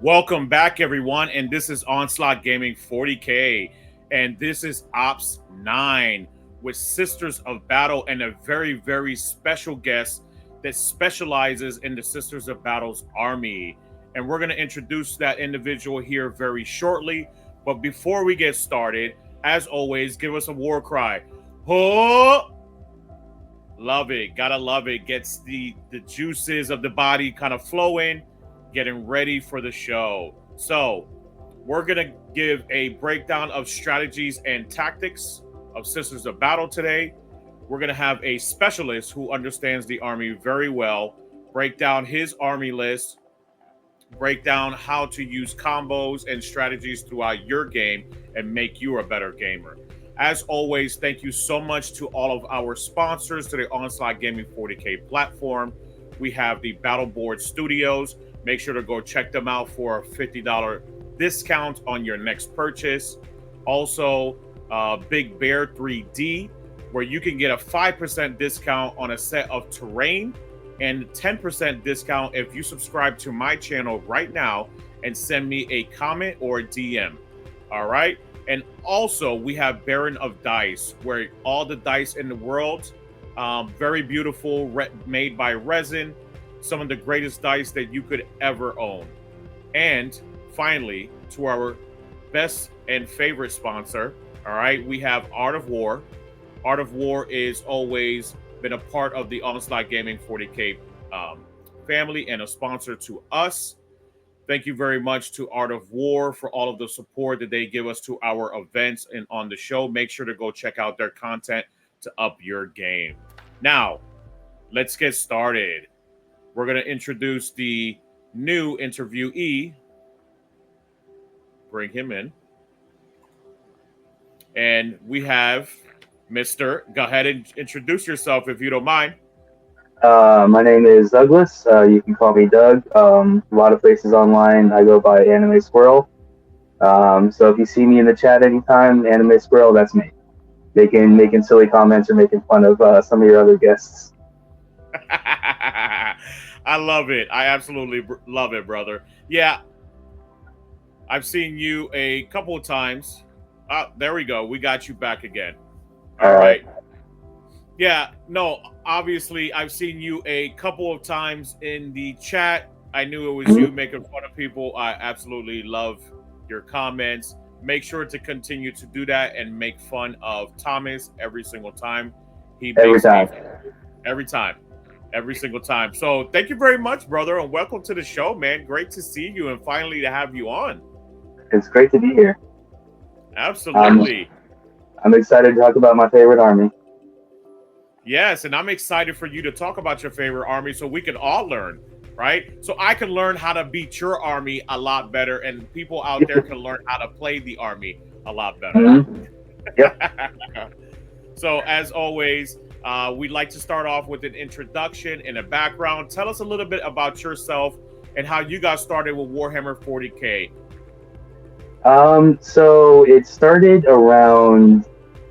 Welcome back, everyone, and this is Onslaught Gaming 40K, and this is Ops 9 with Sisters of Battle and a very, very special guest that specializes in the Sisters of Battle's army. And we're going to introduce that individual here very shortly. But before we get started, as always, give us a war cry. Ho! Love it. Gotta love it. Gets the juices of the body kind of flowing, getting ready for the show. So we're going to give a breakdown of strategies and tactics of Sisters of Battle today. We're going to have a specialist who understands the army very well, break down his army list, break down how to use combos and strategies throughout your game and make you a better gamer. As always, thank you so much to all of our sponsors to the Onslaught Gaming 40K platform. We have the Battleboard Studios. Make sure to go check them out for a $50 discount on your next purchase. Also, Big Bear 3D, where you can get a 5% discount on a set of terrain and 10% discount if you subscribe to my channel right now and send me a comment or a DM. All right. And also, we have Baron of Dice, where all the dice in the world, very beautiful, made by resin, some of the greatest dice that you could ever own. And finally, to our best and favorite sponsor, all right, we have Art of War. Art of War is always been a part of the Onslaught Gaming 40K family and a sponsor to us. Thank you very much to Art of War for all of the support that they give us to our events and on the show. Make sure to go check out their content to up your game. Now, let's get started. We're going to introduce the new interviewee. Bring him in. And we have Mr. Go ahead and introduce yourself if you don't mind. My name is Douglas. You can call me Doug. A lot of places online, I go by Anime Squirrel. So if you see me in the chat anytime, Anime Squirrel, that's me. Making silly comments or making fun of some of your other guests. I love it. I absolutely love it, brother. Yeah, I've seen you a couple of times. There we go. We got you back again. All right. Yeah, no, obviously, I've seen you a couple of times in the chat. I knew it was you making fun of people. I absolutely love your comments. Make sure to continue to do that and make fun of Thomas every single time. Every single time. So thank you very much, brother, and welcome to the show, man. Great to see you and finally to have you on. It's great to be here. Absolutely. I'm excited to talk about my favorite army. Yes, and I'm excited for you to talk about your favorite army so we can all learn, right? So I can learn how to beat your army a lot better, and people out there can learn how to play the army a lot better. Mm-hmm. Yep. So as always, we'd like to start off with an introduction and a background. Tell us a little bit about yourself and how you got started with Warhammer 40K. So it started around,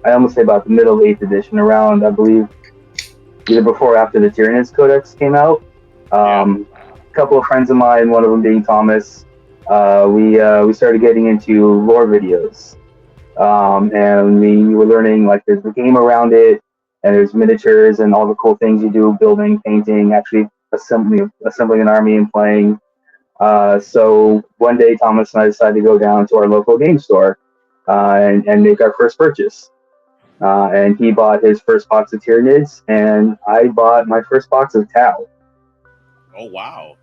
I almost say about the middle of 8th edition, around, I believe, either before or after the Tyranids Codex came out. A couple of friends of mine, one of them being Thomas, we started getting into lore videos. And we were learning, like, there's the game around it, and there's miniatures and all the cool things you do, building, painting, actually assembling an army and playing. So one day, Thomas and I decided to go down to our local game store and make our first purchase. And he bought his first box of Tyranids, and I bought my first box of Tau. Oh, wow.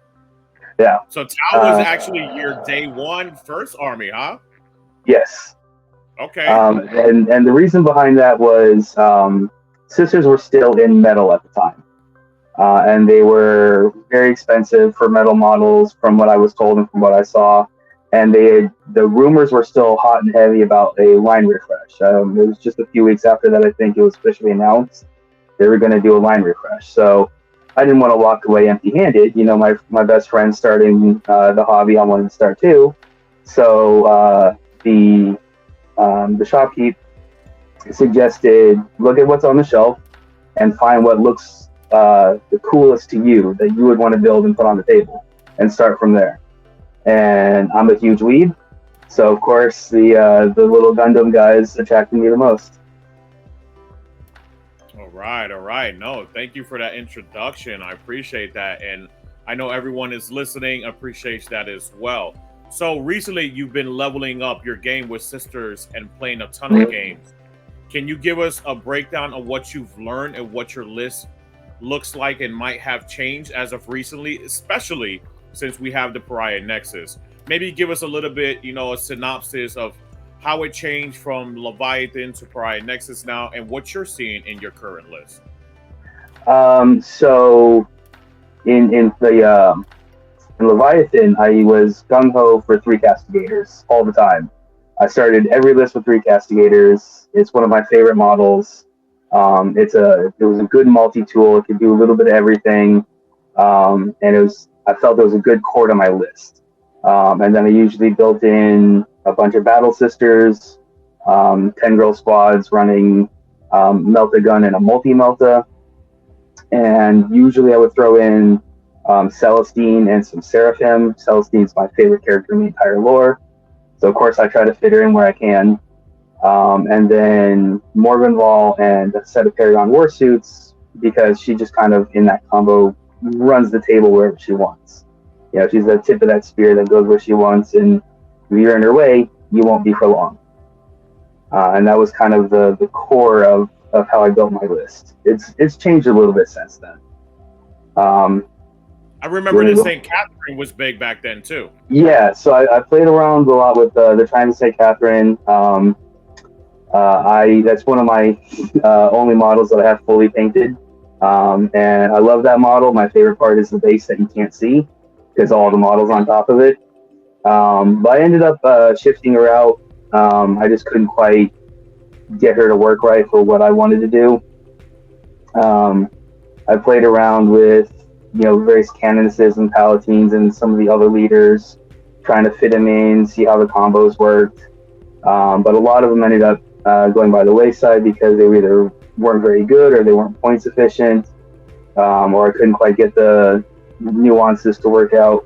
Yeah. So Tau was actually your day one first army, huh? Yes. Okay. And the reason behind that was Sisters were still in metal at the time. And they were very expensive for metal models from what I was told and from what I saw. And the rumors were still hot and heavy about a line refresh. It was just a few weeks after that, I think it was officially announced they were going to do a line refresh. So I didn't want to walk away empty-handed. You know, my best friend starting the hobby, I wanted to start too. So the shopkeep suggested, look at what's on the shelf and find what looks the coolest to you that you would want to build and put on the table, and start from there. and I'm a huge weeb. So of course the little Gundam guys attracted me the most. All right, all right. No, thank you for that introduction. I appreciate that, and I know everyone is listening appreciates that as well. So recently, you've been leveling up your game with sisters and playing a ton of games. Can you give us a breakdown of what you've learned and what your list looks like and might have changed as of recently, especially since we have the Pariah Nexus? Maybe give us a little bit, a synopsis of how it changed from Leviathan to Pariah Nexus now and what you're seeing in your current list. So in Leviathan, I was gung ho for 3 castigators all the time. I started every list with 3 castigators. It's one of my favorite models. It was a good multi tool. It could do a little bit of everything, and I felt it was a good core to my list. And then I usually built in a bunch of battle sisters, 10 girl squads running Melta gun and a multi Melta, and usually I would throw in Celestine and some Seraphim. Celestine's my favorite character in the entire lore, so of course I try to fit her in where I can. And then Morganval and a set of Paragon Warsuits, because she just kind of, in that combo, runs the table wherever she wants. She's the tip of that spear that goes where she wants, and if you're in her way, you won't be for long. And that was kind of the core of how I built my list. It's changed a little bit since then. I remember the St. Catherine was big back then too. Yeah, so I played around a lot with the Triumph of St. Catherine. That's one of my only models that I have fully painted, and I love that model. My favorite part is the base that you can't see because all the models on top of it. But I ended up shifting her out. I just couldn't quite get her to work right for what I wanted to do. I played around with various canonesses and palatines and some of the other leaders, trying to fit them in, see how the combos worked. But a lot of them ended up going by the wayside because they either weren't very good or they weren't point sufficient, or I couldn't quite get the nuances to work out.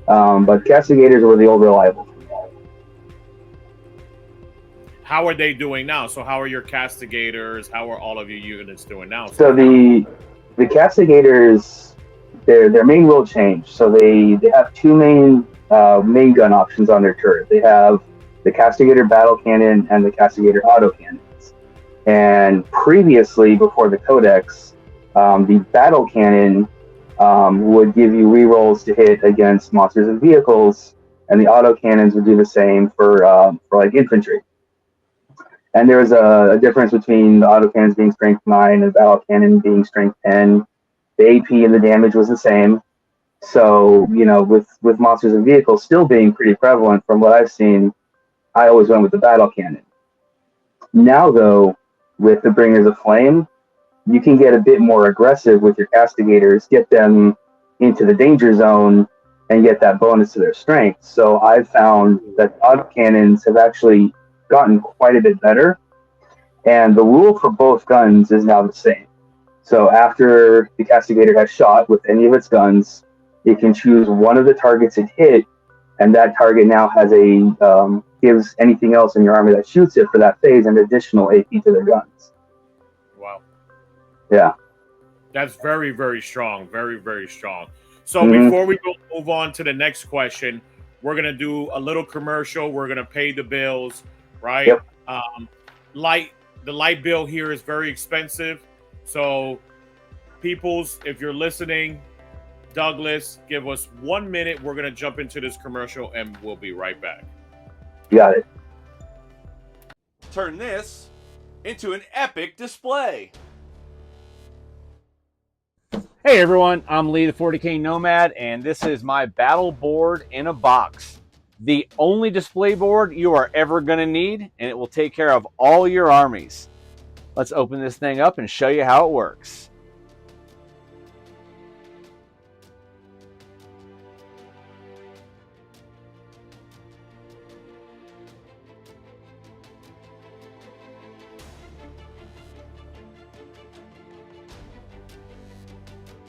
But castigators were the old reliable. How are they doing now? So how are your castigators? How are all of your units doing now? So the castigators, their main will change. So they have 2 main gun options on their turret. They have the castigator battle cannon and the castigator auto cannons. And previously, before the codex, the battle cannon would give you rerolls to hit against monsters and vehicles, and the auto cannons would do the same for like infantry. And there was a difference between the auto cannons being strength 9 and the battle cannon being strength 10. The AP and the damage was the same. So, with monsters and vehicles still being pretty prevalent from what I've seen, I always went with the battle cannon. Now, though, with the Bringers of Flame, you can get a bit more aggressive with your castigators, get them into the danger zone, and get that bonus to their strength. So I've found that autocannons have actually gotten quite a bit better, and the rule for both guns is now the same. So after the castigator has shot with any of its guns, it can choose one of the targets it hit, and that target now has gives anything else in your army that shoots it for that phase an additional AP to their guns. Wow. Yeah. That's very, very strong. Very, very strong. So before we move on to the next question, we're going to do a little commercial. We're going to pay the bills, right? Yep. The light bill here is very expensive. So peoples, if you're listening, Douglas, give us 1 minute. We're going to jump into this commercial and we'll be right back. You got it. Turn this into an epic display. Hey everyone, I'm Lee the 40K Nomad, and this is my battle board in a box. The only display board you are ever going to need, and it will take care of all your armies. Let's open this thing up and show you how it works.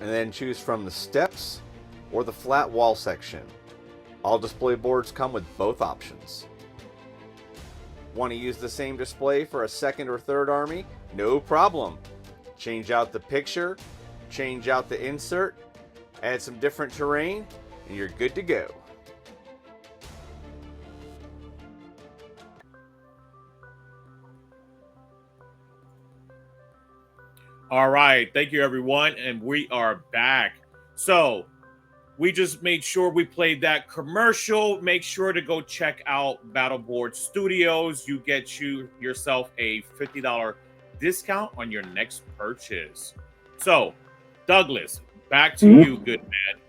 And then choose from the steps or the flat wall section. All display boards come with both options. Want to use the same display for a second or third army? No problem. Change out the picture, change out the insert, add some different terrain, and you're good to go. All right, thank you everyone, and we are back. So we just made sure we played that commercial. Make sure to go check out Battleboard Studios. You get yourself a $50 discount on your next purchase. So, Douglas, back to you, good man.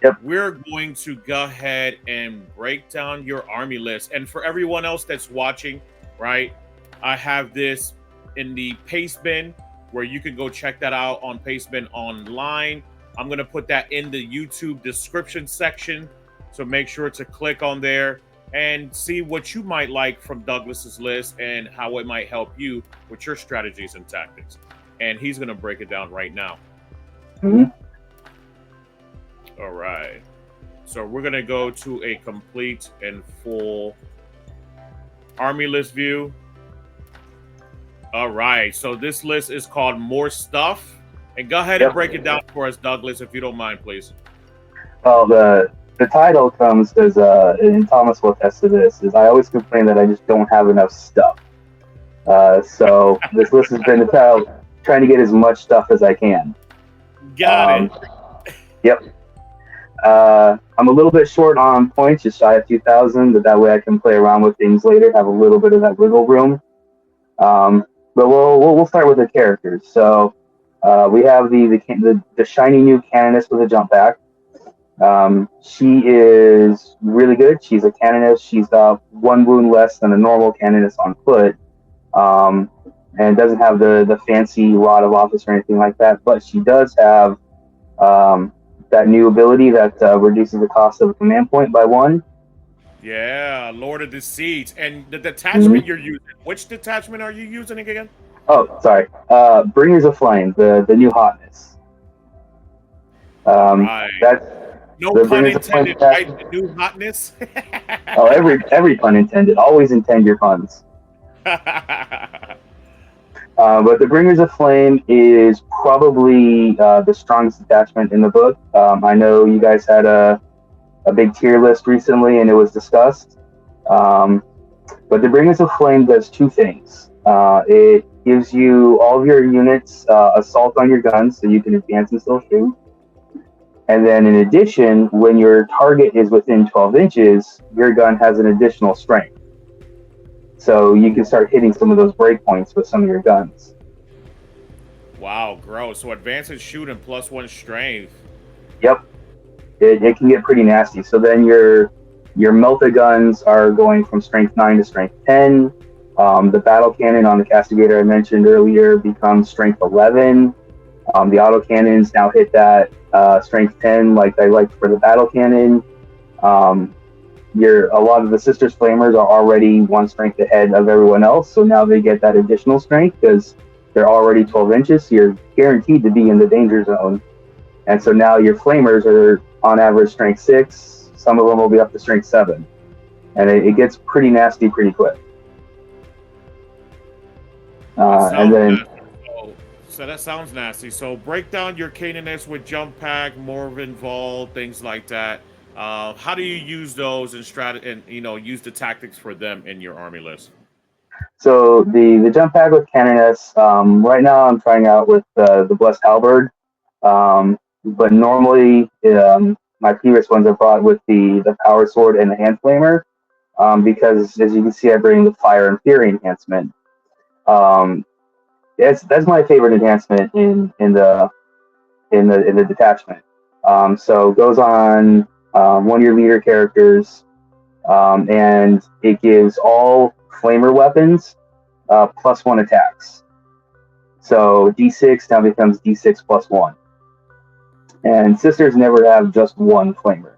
Yep. We're going to go ahead and break down your army list. And for everyone else that's watching, right, I have this in the paste bin where you can go check that out on Pastebin online. I'm going to put that in the YouTube description section. So make sure to click on there and see what you might like from Douglas's list and how it might help you with your strategies and tactics. And he's going to break it down right now. Mm-hmm. All right. So we're going to go to a complete and full army list view. All right. So this list is called More Stuff. And go ahead and break it down for us, Douglas, if you don't mind, please. Well, the title comes because, and Thomas will attest to this, is I always complain that I just don't have enough stuff. So this list has been about trying to get as much stuff as I can. Got it. Yep. I'm a little bit short on points, just shy of 2,000, but that way I can play around with things later, have a little bit of that wiggle room. But we'll start with the characters. So we have the shiny new Canoness with a jump pack. She is really good. She's a Canoness. She's got 1 wound less than a normal Canoness on foot, and doesn't have the fancy Rod of Office or anything like that. But she does have that new ability that reduces the cost of a command point by 1. Yeah, Lord of Deceit. And the detachment you're using, which detachment are you using again? Oh, sorry. Bringers of Flame, the new hotness. Right. That's no pun intended, right? The new hotness. Oh, every pun intended. Always intend your puns. But the Bringers of Flame is probably the strongest detachment in the book. I know you guys had a big tier list recently, and it was discussed. But the Bringers of Flame does 2 things. It gives you all of your units assault on your guns, so you can advance and still shoot. And then in addition, when your target is within 12 inches, your gun has an additional strength. So you can start hitting some of those breakpoints with some of your guns. Wow, gross. So advance and shoot and +1 strength. Yep. It can get pretty nasty. So then your Melta guns are going from strength 9 to strength 10. The battle cannon on the Castigator I mentioned earlier becomes strength 11. The auto cannons now hit that strength 10 like I liked for the battle cannon. A lot of the Sisters Flamers are already 1 strength ahead of everyone else, so now they get that additional strength because they're already 12 inches, so you're guaranteed to be in the danger zone. And so now your Flamers are on average strength 6, some of them will be up to strength 7. And it gets pretty nasty pretty quick. And then... So that sounds nasty. So break down your Canoness with jump pack, more involved, things like that. How do you use those and use the tactics for them in your army list? So the jump pack with Canoness, right now I'm trying out with the Blessed Halberd. But normally my previous ones I brought with the Power Sword and the Hand Flamer, because as you can see I bring the Fire and Fury enhancement. That's my favorite enhancement in the detachment. So it goes on one of your leader characters, and it gives all flamer weapons +1 attacks. So D6 now becomes D6 +1. And Sisters never have just 1 flamer.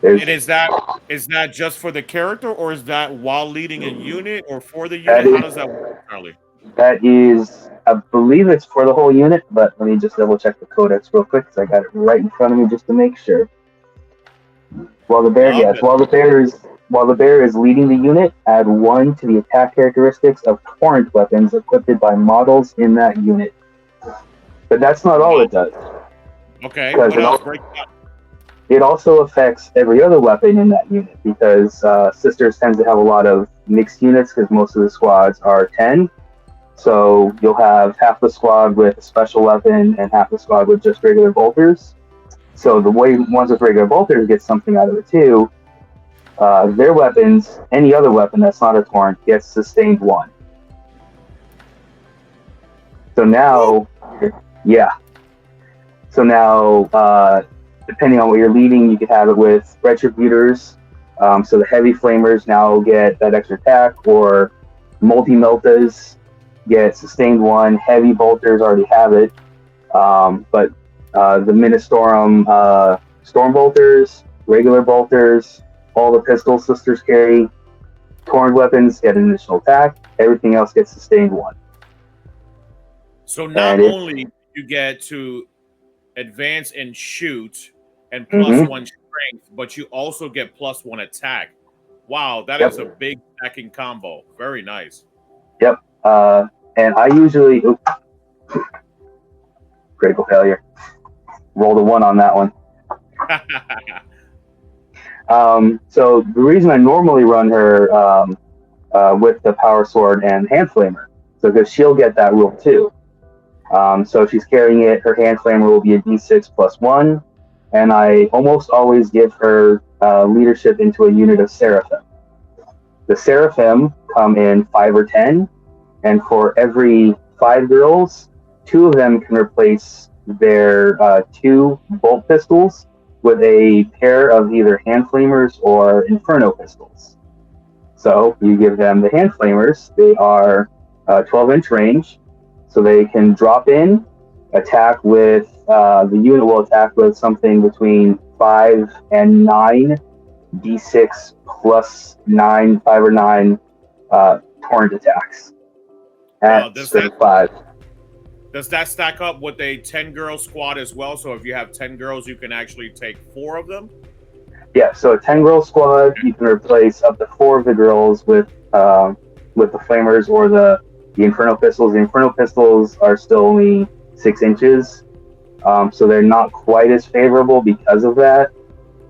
And is that just for the character, or is that while leading a unit, or for the unit? How does that work, Charlie? That is, I believe it's for the whole unit, but let me just double check the codex real quick because I got it right in front of me just to make sure. While the bear, Love yes, it. while the bear is leading the unit, add 1 to the attack characteristics of torrent weapons equipped by models in that unit. But that's not all it does, Okay, because what else? Break it down. it also affects every other weapon in that unit, because Sisters tends to have a lot of mixed units, because most of the squads are 10. So you'll have half the squad with a special weapon and half the squad with just regular bolters. So the way ones with regular bolters get something out of it too, their weapons, any other weapon that's not a torrent, gets sustained 1. So now, yeah. So now, depending on what you're leading, you could have it with retributors. So the heavy flamers now get that extra attack, or multi-meltas get sustained 1. Heavy bolters already have it. But the Ministorum storm bolters, regular bolters, all the pistol sisters carry, torrent weapons get an additional attack. Everything else gets sustained 1. So not only you get to advance and shoot and plus 1 strength, but you also get plus 1 attack. Wow, that is a big stacking combo. Very nice. Yep. And I usually critical failure. Rolled a 1 on that one. So the reason I normally run her with the power sword and hand flamer, so because she'll get that rule too. So if she's carrying it, her hand flamer will be a d6 plus 1, and I almost always give her leadership into a unit of Seraphim. The Seraphim come in 5 or 10, and for every 5 girls, 2 of them can replace their 2 bolt pistols with a pair of either hand flamers or inferno pistols. So you give them the hand flamers. They are 12-inch range, so they can drop in, attack with, the unit will attack with something between 5 and 9 d6 plus 9, 5 or 9 torrent attacks at strength 5. Does that stack up with a 10-girl squad as well? So if you have 10 girls, you can actually take 4 of them? Yeah, so a 10-girl squad, you can replace up to 4 of the girls with the flamers or the inferno pistols. The inferno pistols are still only 6 inches, so they're not quite as favorable because of that.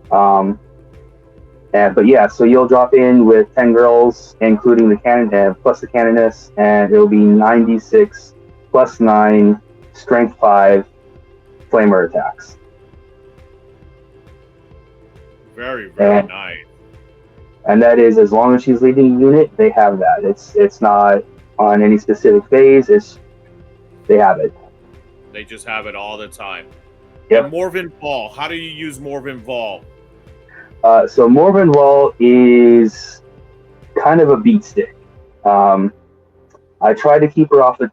But yeah, so you'll drop in with 10 girls, including the cannon plus the canoness, and it'll be 9d6 plus 9 strength 5 flamer attacks. Very, very nice. And that is, as long as she's leading a unit, they have that. It's not on any specific phase. They have it. They just have it all the time. Yep. And Morven Ball. How do you use Morven Ball? So Morven Ball is kind of a beat stick. I try to keep her off the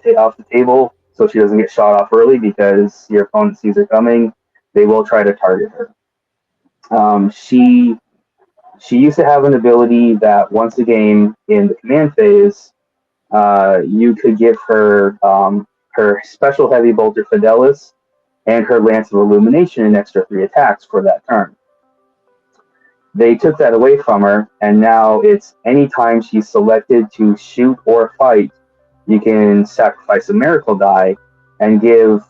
table so she doesn't get shot off early, because your opponent sees her coming. They will try to target her. She used to have an ability that once a game in the command phase, you could give her her special heavy bolter Fidelis and her Lance of Illumination an extra 3 attacks for that turn. They took that away from her, and now it's anytime she's selected to shoot or fight, you can sacrifice a miracle die and give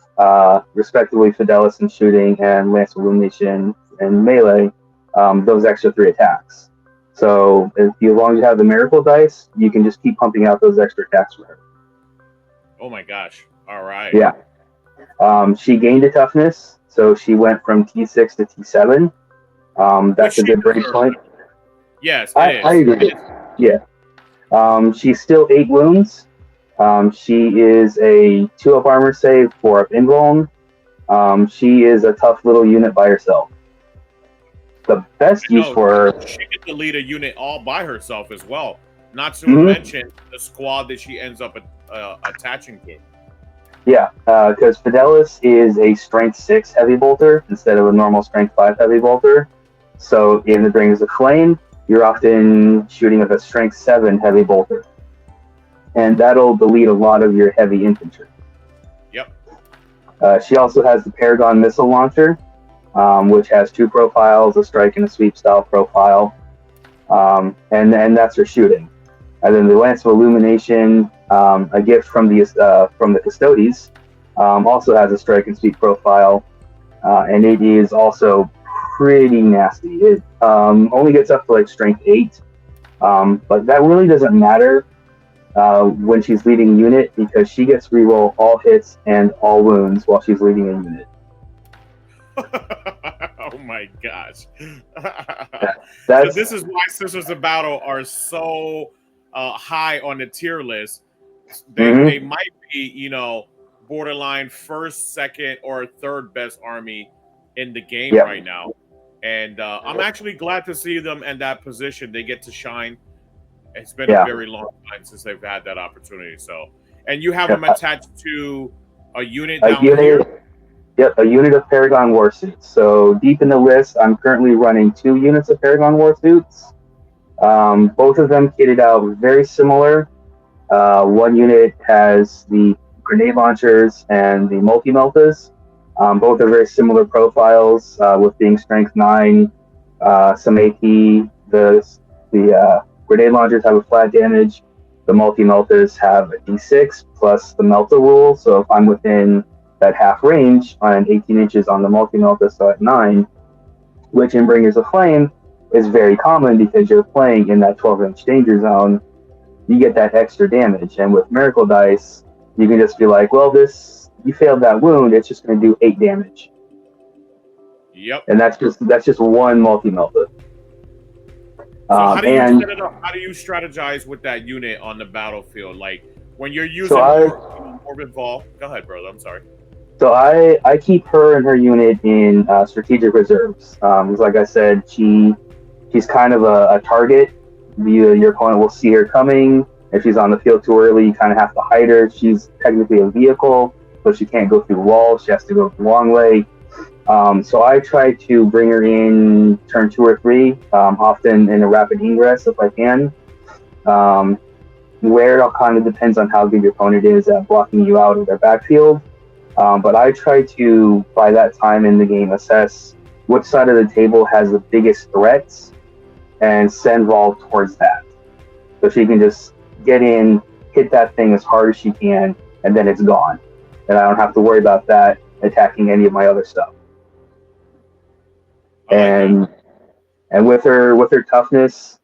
respectively Fidelis in shooting and Lance of Illumination and melee those extra 3 attacks. So as long as you have the miracle dice, you can just keep pumping out those extra attacks for her. Oh my gosh. All right. Yeah. She gained a toughness, so she went from T6 to T7. That's a good break point. Yes, I agree. Yeah. She's still 8 wounds. She is a 2-up armor save, 4-up invuln. She is a tough little unit by herself. The best use for her... She gets to lead a unit all by herself as well. Not to mention the squad that she ends up attaching to. Yeah, because Fidelis is a strength 6 heavy bolter instead of a normal strength 5 heavy bolter. So in the Rings of Flame, you're often shooting with a strength 7 heavy bolter. And that'll delete a lot of your heavy infantry. Yep. She also has the Paragon missile launcher. which has 2 profiles, a strike and a sweep style profile, and that's her shooting. And then the Lance of Illumination, a gift from the Custodes, also has a strike and sweep profile, and it is also pretty nasty. It only gets up to like strength 8, but that really doesn't matter when she's leading a unit, because she gets reroll all hits and all wounds while she's leading a unit. Oh my gosh. So this is why Sisters of Battle are so high on the tier list. They might be, borderline first, second, or third best army in the game right now. And I'm actually glad to see them in that position. They get to shine. It's been a very long time since they've had that opportunity. So, and you have them attached to a unit down here? Yep, a unit of Paragon Warsuits. So deep in the list, I'm currently running 2 units of Paragon Warsuits. Both of them kitted out very similar. One unit has the grenade launchers and the multi-meltas. Both are very similar profiles, with being strength 9, some AP. The grenade launchers have a flat damage. The multi-meltas have a D6 plus the melta rule. So if I'm within that half range on 18 inches on the multi-melta, so at 9, which in Bringers of Flame is very common because you're playing in that 12-inch danger zone, you get that extra damage. And with Miracle Dice, you can just be like, well, you failed that wound, it's just going to do 8 damage. Yep. And that's just one multi-melta. So how do you set it up? How do you strategize with that unit on the battlefield? Like when you're using Morbid Vol? Go ahead, brother. I'm sorry. So I keep her and her unit in strategic reserves. Like I said, she's kind of a target. Your opponent will see her coming. If she's on the field too early, you kind of have to hide her. She's technically a vehicle, so she can't go through the wall. She has to go the long way. So I try to bring her in turn 2 or 3, often in a rapid ingress if I can. Where it all kind of depends on how good your opponent is at blocking you out of their backfield. But I try to, by that time in the game, assess which side of the table has the biggest threats and send Vol towards that. So she can just get in, hit that thing as hard as she can, and then it's gone. And I don't have to worry about that attacking any of my other stuff. And with her toughness,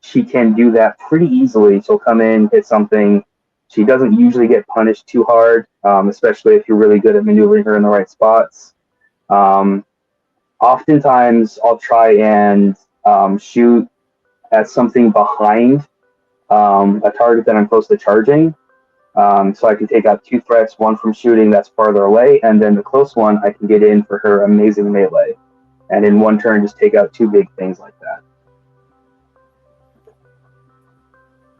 she can do that pretty easily. She'll come in, hit something. She doesn't usually get punished too hard, especially if you're really good at maneuvering her in the right spots. Oftentimes, I'll try and shoot at something behind a target that I'm close to charging. So I can take out 2 threats, one from shooting that's farther away, and then the close one I can get in for her amazing melee. And in one turn, just take out 2 big things like that.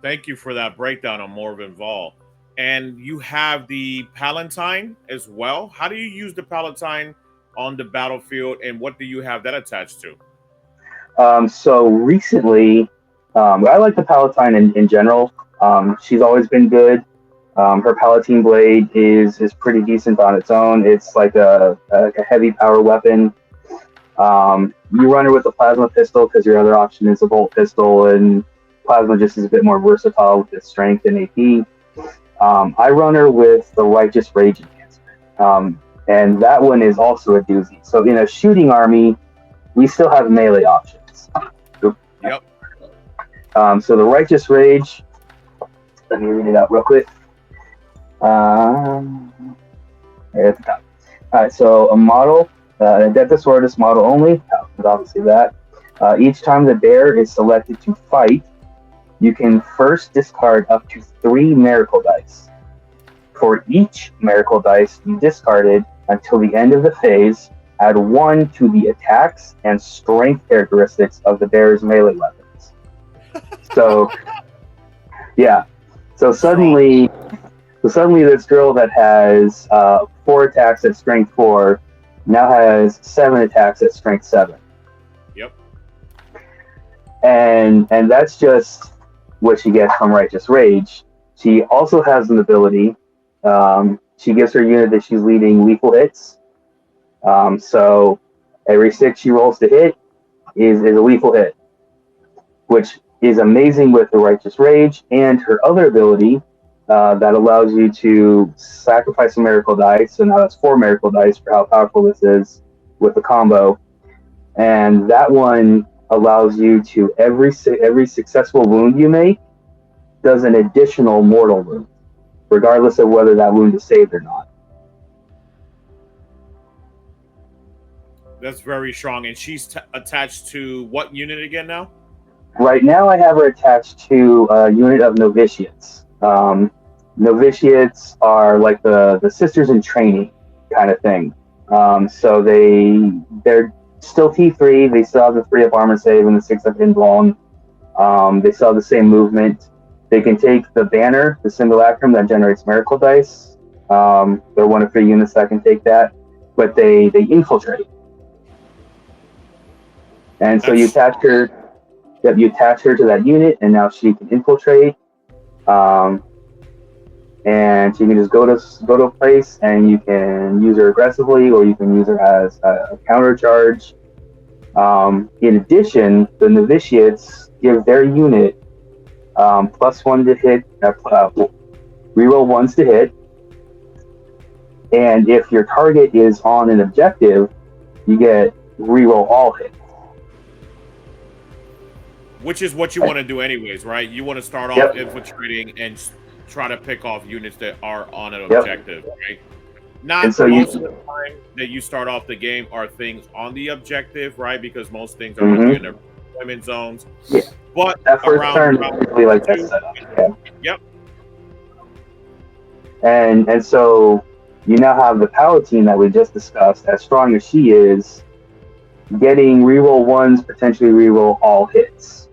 Thank you for that breakdown on Morbid Vol. And you have the Palatine as well. How do you use the Palatine on the battlefield, and what do you have that attached to? So recently, I like the Palatine in general. She's always been good. Her Palatine Blade is pretty decent on its own. It's like a heavy power weapon. You run her with a plasma pistol because your other option is a bolt pistol, and plasma just is a bit more versatile with its strength and AP. I run her with the Righteous Rage enhancement, and that one is also a doozy. So in a shooting army, we still have melee options. Yep. So the Righteous Rage, let me read it out real quick. Right at the top. All right, so a model, Adeptus Sortis model only, but obviously that. Each time the bear is selected to fight, you can first discard up to 3 miracle dice. For each miracle dice you discarded until the end of the phase, add 1 to the attacks and strength characteristics of the bear's melee weapons. So, yeah. So suddenly this girl that has 4 attacks at strength 4 now has 7 attacks at strength 7. Yep. And that's just what she gets from Righteous Rage. She also has an ability. She gives her unit that she's leading lethal hits. So every 6 she rolls to hit is a lethal hit, which is amazing with the Righteous Rage, and her other ability that allows you to sacrifice a miracle dice. So now that's 4 miracle dice for how powerful this is with the combo. And that one allows you to, every successful wound you make does an additional mortal wound, regardless of whether that wound is saved or not. That's very strong. And she's attached to what unit again now? Right now I have her attached to a unit of novitiates. Novitiates are like the sisters in training kind of thing. So they're still T3. They still have the 3 up armor save and the 6 up invuln. They still have the same movement. They can take the banner, the simulacrum that generates miracle dice. They're 1 of 3 units that can take that, but they infiltrate. And so you attach her to that unit, and now she can infiltrate. And she can just go to a place, and you can use her aggressively, or you can use her as a counter charge. In addition, the novitiates give their unit +1 to hit, reroll 1s to hit, and if your target is on an objective, you get reroll all hits. Which is what you want to do anyways, right? You want to start off infiltrating and try to pick off units that are on an objective, right? Not so most of the time that you start off the game are things on the objective, right? Because most things are in their deployment zones. Yeah. But that first turn is usually like that setup. Yeah. Yep. And so you now have the Palatine that we just discussed, as strong as she is, getting reroll 1s, potentially reroll all hits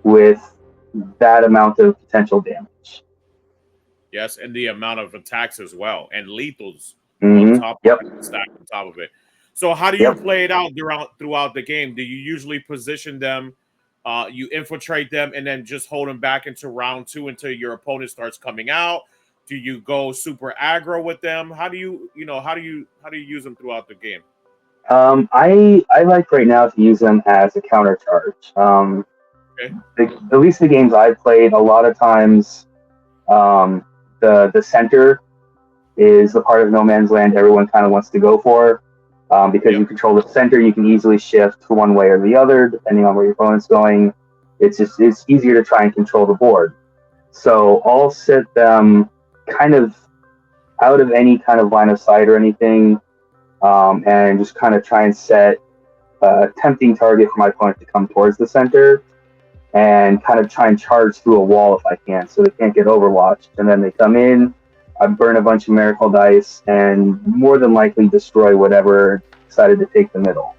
with that amount of potential damage. Yes, and the amount of attacks as well, and lethals on top of it, stacked on top of it. So how do you play it out throughout the game? Do you usually position them, you infiltrate them, and then just hold them back into round 2 until your opponent starts coming out? Do you go super aggro with them? How do you use them throughout the game? I like right now to use them as a counter charge. At least the games I've played, a lot of times the center is the part of no man's land everyone kind of wants to go for. Because you control the center, you can easily shift one way or the other depending on where your opponent's going. It's easier to try and control the board. So I'll set them kind of out of any kind of line of sight or anything, and just kind of try and set a tempting target for my opponent to come towards the center, and kind of try and charge through a wall if I can, so they can't get overwatched. And then they come in, I burn a bunch of miracle dice, and more than likely destroy whatever decided to take the middle.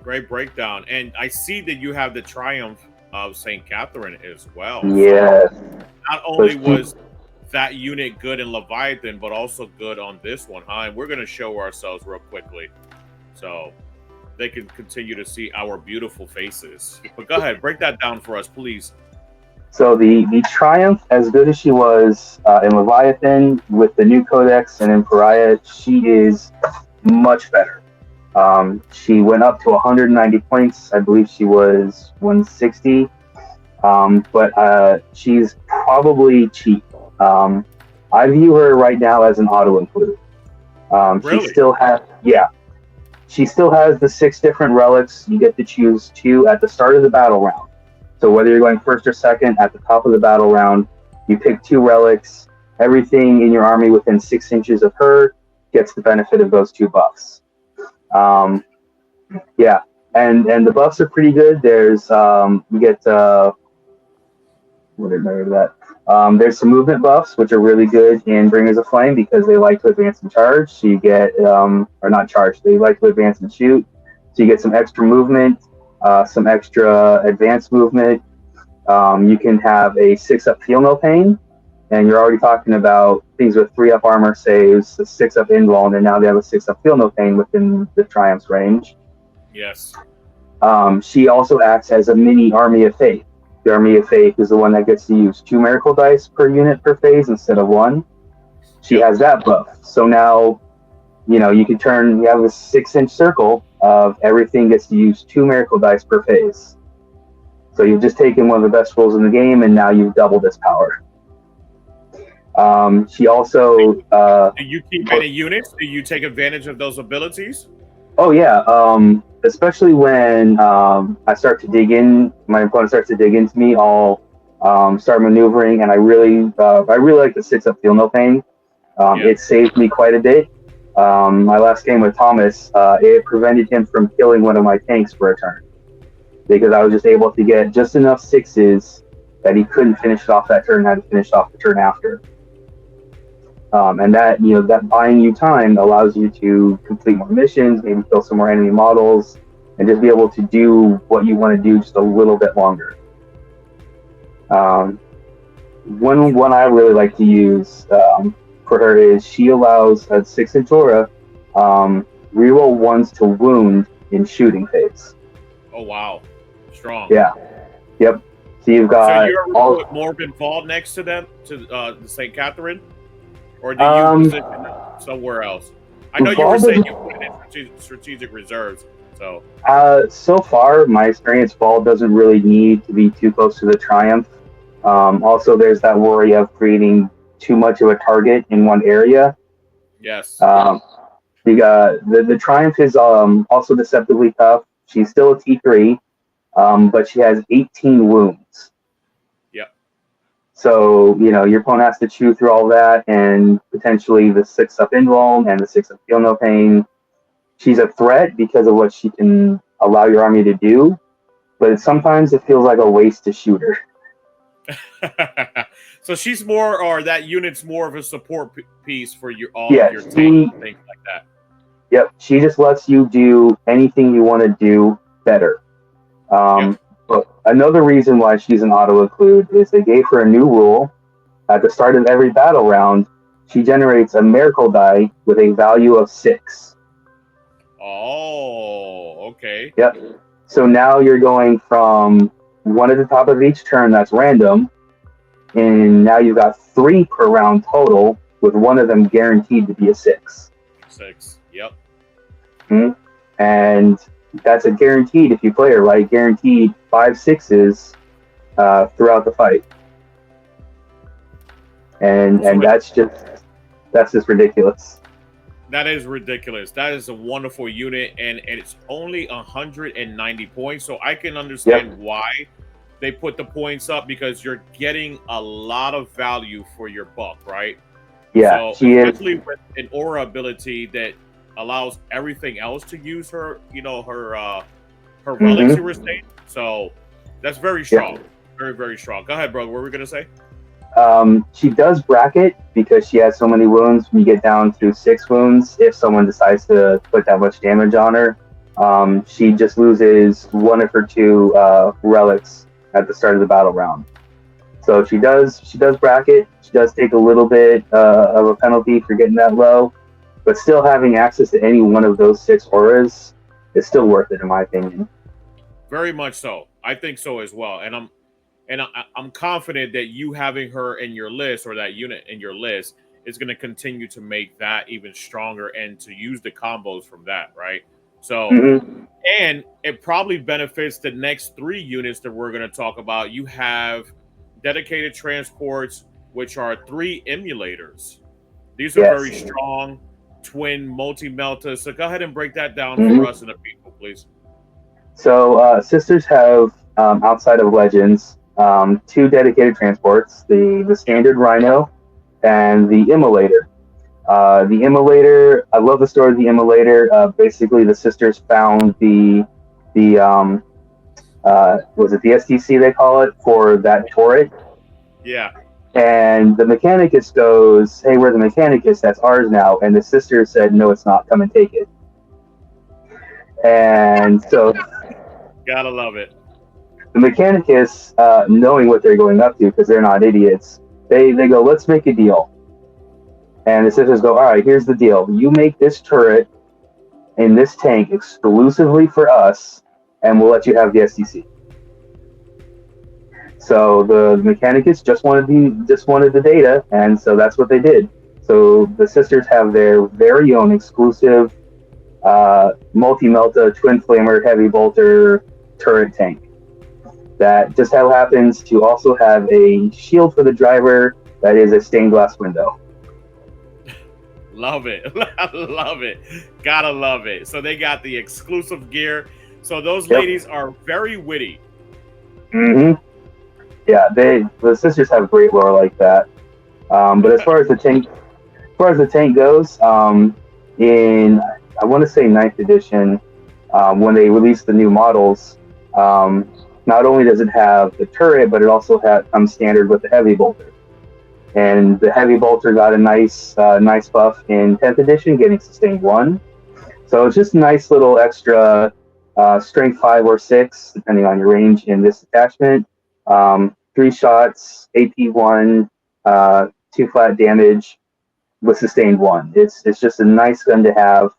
Great breakdown. And I see that you have the Triumph of St. Catherine as well. Yeah. So not only was that unit good in Leviathan, but also good on this one, huh? And we're going to show ourselves real quickly so they can continue to see our beautiful faces. But go ahead, break that down for us, please. So the Triumph, as good as she was in Leviathan with the new Codex and in Pariah, she is much better. She went up to 190 points. I believe she was 160. But she's probably cheap. I view her right now as an auto-include. Really? She still has the 6 different relics. You get to choose 2 at the start of the battle round. So whether you're going first or second, at the top of the battle round, you pick 2 relics. Everything in your army within 6 inches of her gets the benefit of those 2 buffs. And the buffs are pretty good. There's you get what did I remember that? There's some movement buffs, which are really good in Bringers of Flame because they like to advance and charge. So you get, or not charge, they like to advance and shoot. So you get some extra movement, some extra advanced movement. You can have a 6-up Feel No Pain, and you're already talking about things with 3-up armor saves, a 6-up invuln, and now they have a 6-up Feel No Pain within the Triumph's range. Yes. She also acts as a mini Army of Faith. The Army of Faith is the one that gets to use 2 miracle dice per unit per phase instead of 1. she has that buff. So now, you know, you have a 6-inch circle of everything gets to use 2 miracle dice per phase. So you've just taken one of the best rolls in the game, and now you've doubled its power. She also... do you keep any units? Do you take advantage of those abilities? Oh, yeah. Especially when I start to dig in, my opponent starts to dig into me, I'll start maneuvering, and I really like the 6-up Feel No Pain. It saved me quite a bit. My last game with Thomas, it prevented him from killing one of my tanks for a turn, because I was just able to get just enough 6s that he couldn't finish it off that turn, had to finish off the turn after. And that, you know, that buying you time allows you to complete more missions, maybe kill some more enemy models, and just be able to do what you want to do just a little bit longer. One I really like to use for her is she allows a 6-inch aura reroll 1s to wound in shooting phase. Oh wow, strong. Yeah. Yep. So you've got. So you ever put Morgan Fall next to them to the St. Catherine, or do you position them somewhere else? I know you were saying you put it in strategic reserves. So. So far, my experience, Fall doesn't really need to be too close to the Triumph. Also, there's that worry of creating too much of a target in one area. Yes. You got the Triumph is also deceptively tough. She's still a T3, but she has 18 wounds. Yep. So, you know, your opponent has to chew through all that, and potentially the 6-up Invuln and the 6-up Feel No Pain. She's a threat because of what she can allow your army to do, but sometimes it feels like a waste to shoot her. So she's more, or that unit's more of a support piece for your of your team, things like that. Yep, she just lets you do anything you want to do better. But another reason why she's an auto-include is they gave her a new rule. At the start of every battle round, she generates a miracle die with a value of 6. Oh, okay. Yep. So now you're going from 1 at the top of each turn that's random, and now you've got 3 per round total, with 1 of them guaranteed to be a 6. 6, yep. Mm-hmm. And that's a guaranteed, if you play her right, guaranteed 5 6s throughout the fight. And that's just ridiculous. That is ridiculous. That is a wonderful unit, and it's only 190 points, so I can understand why they put the points up, because you're getting a lot of value for your buck, right? Yeah, so especially with an aura ability that allows everything else to use her, you know, her relics you were saying. So that's very strong. Very, very strong. Go ahead, bro. What were we gonna say? She does bracket because she has so many wounds. We get down to 6 wounds if someone decides to put that much damage on her. She just loses 1 of her 2 relics at the start of the battle round. So she does bracket. She does take a little bit of a penalty for getting that low, but still having access to any one of those 6 auras is still worth it, in my opinion. Very much so. I think so as well. And I'm confident that you having her in your list, or that unit in your list, is going to continue to make that even stronger, and to use the combos from that, right? So, and it probably benefits the next 3 units that we're going to talk about. You have dedicated transports, which are 3 emulators. These are very strong twin multi-meltas. So go ahead and break that down for us and the people, please. So Sisters have, outside of Legends, 2 dedicated transports, the standard Rhino and the Immolator. The Immolator, I love the story of the Immolator. Basically, the Sisters found the was it the STC they call it, for that turret? Yeah. And the Mechanicus goes, hey, we're the Mechanicus, that's ours now. And the Sisters said, no, it's not, come and take it. And so... Gotta love it. The Mechanicus, knowing what they're going up to, because they're not idiots, they go, let's make a deal. And the Sisters go, all right, here's the deal. You make this turret in this tank exclusively for us, and we'll let you have the STC. So the Mechanicus just wanted the data, and so that's what they did. So the sisters have their very own exclusive multi-melta twin flamer heavy bolter turret tank that just so happens to also have a shield for the driver that is a stained glass window. Love it. Love it. Gotta love it. So they got the exclusive gear. So those ladies are very witty. Mm-hmm. Yeah, the sisters have great lore like that. But as far as the tank goes, in I want to say 9th edition, when they released the new models, not only does it have the turret, but it also comes standard with the heavy bolter. And the heavy bolter got a nice buff in 10th edition, getting sustained 1. So it's just a nice little extra strength 5 or 6, depending on your range in this attachment. 3 shots, AP 1, 2 flat damage with sustained 1. It's just a nice gun to have.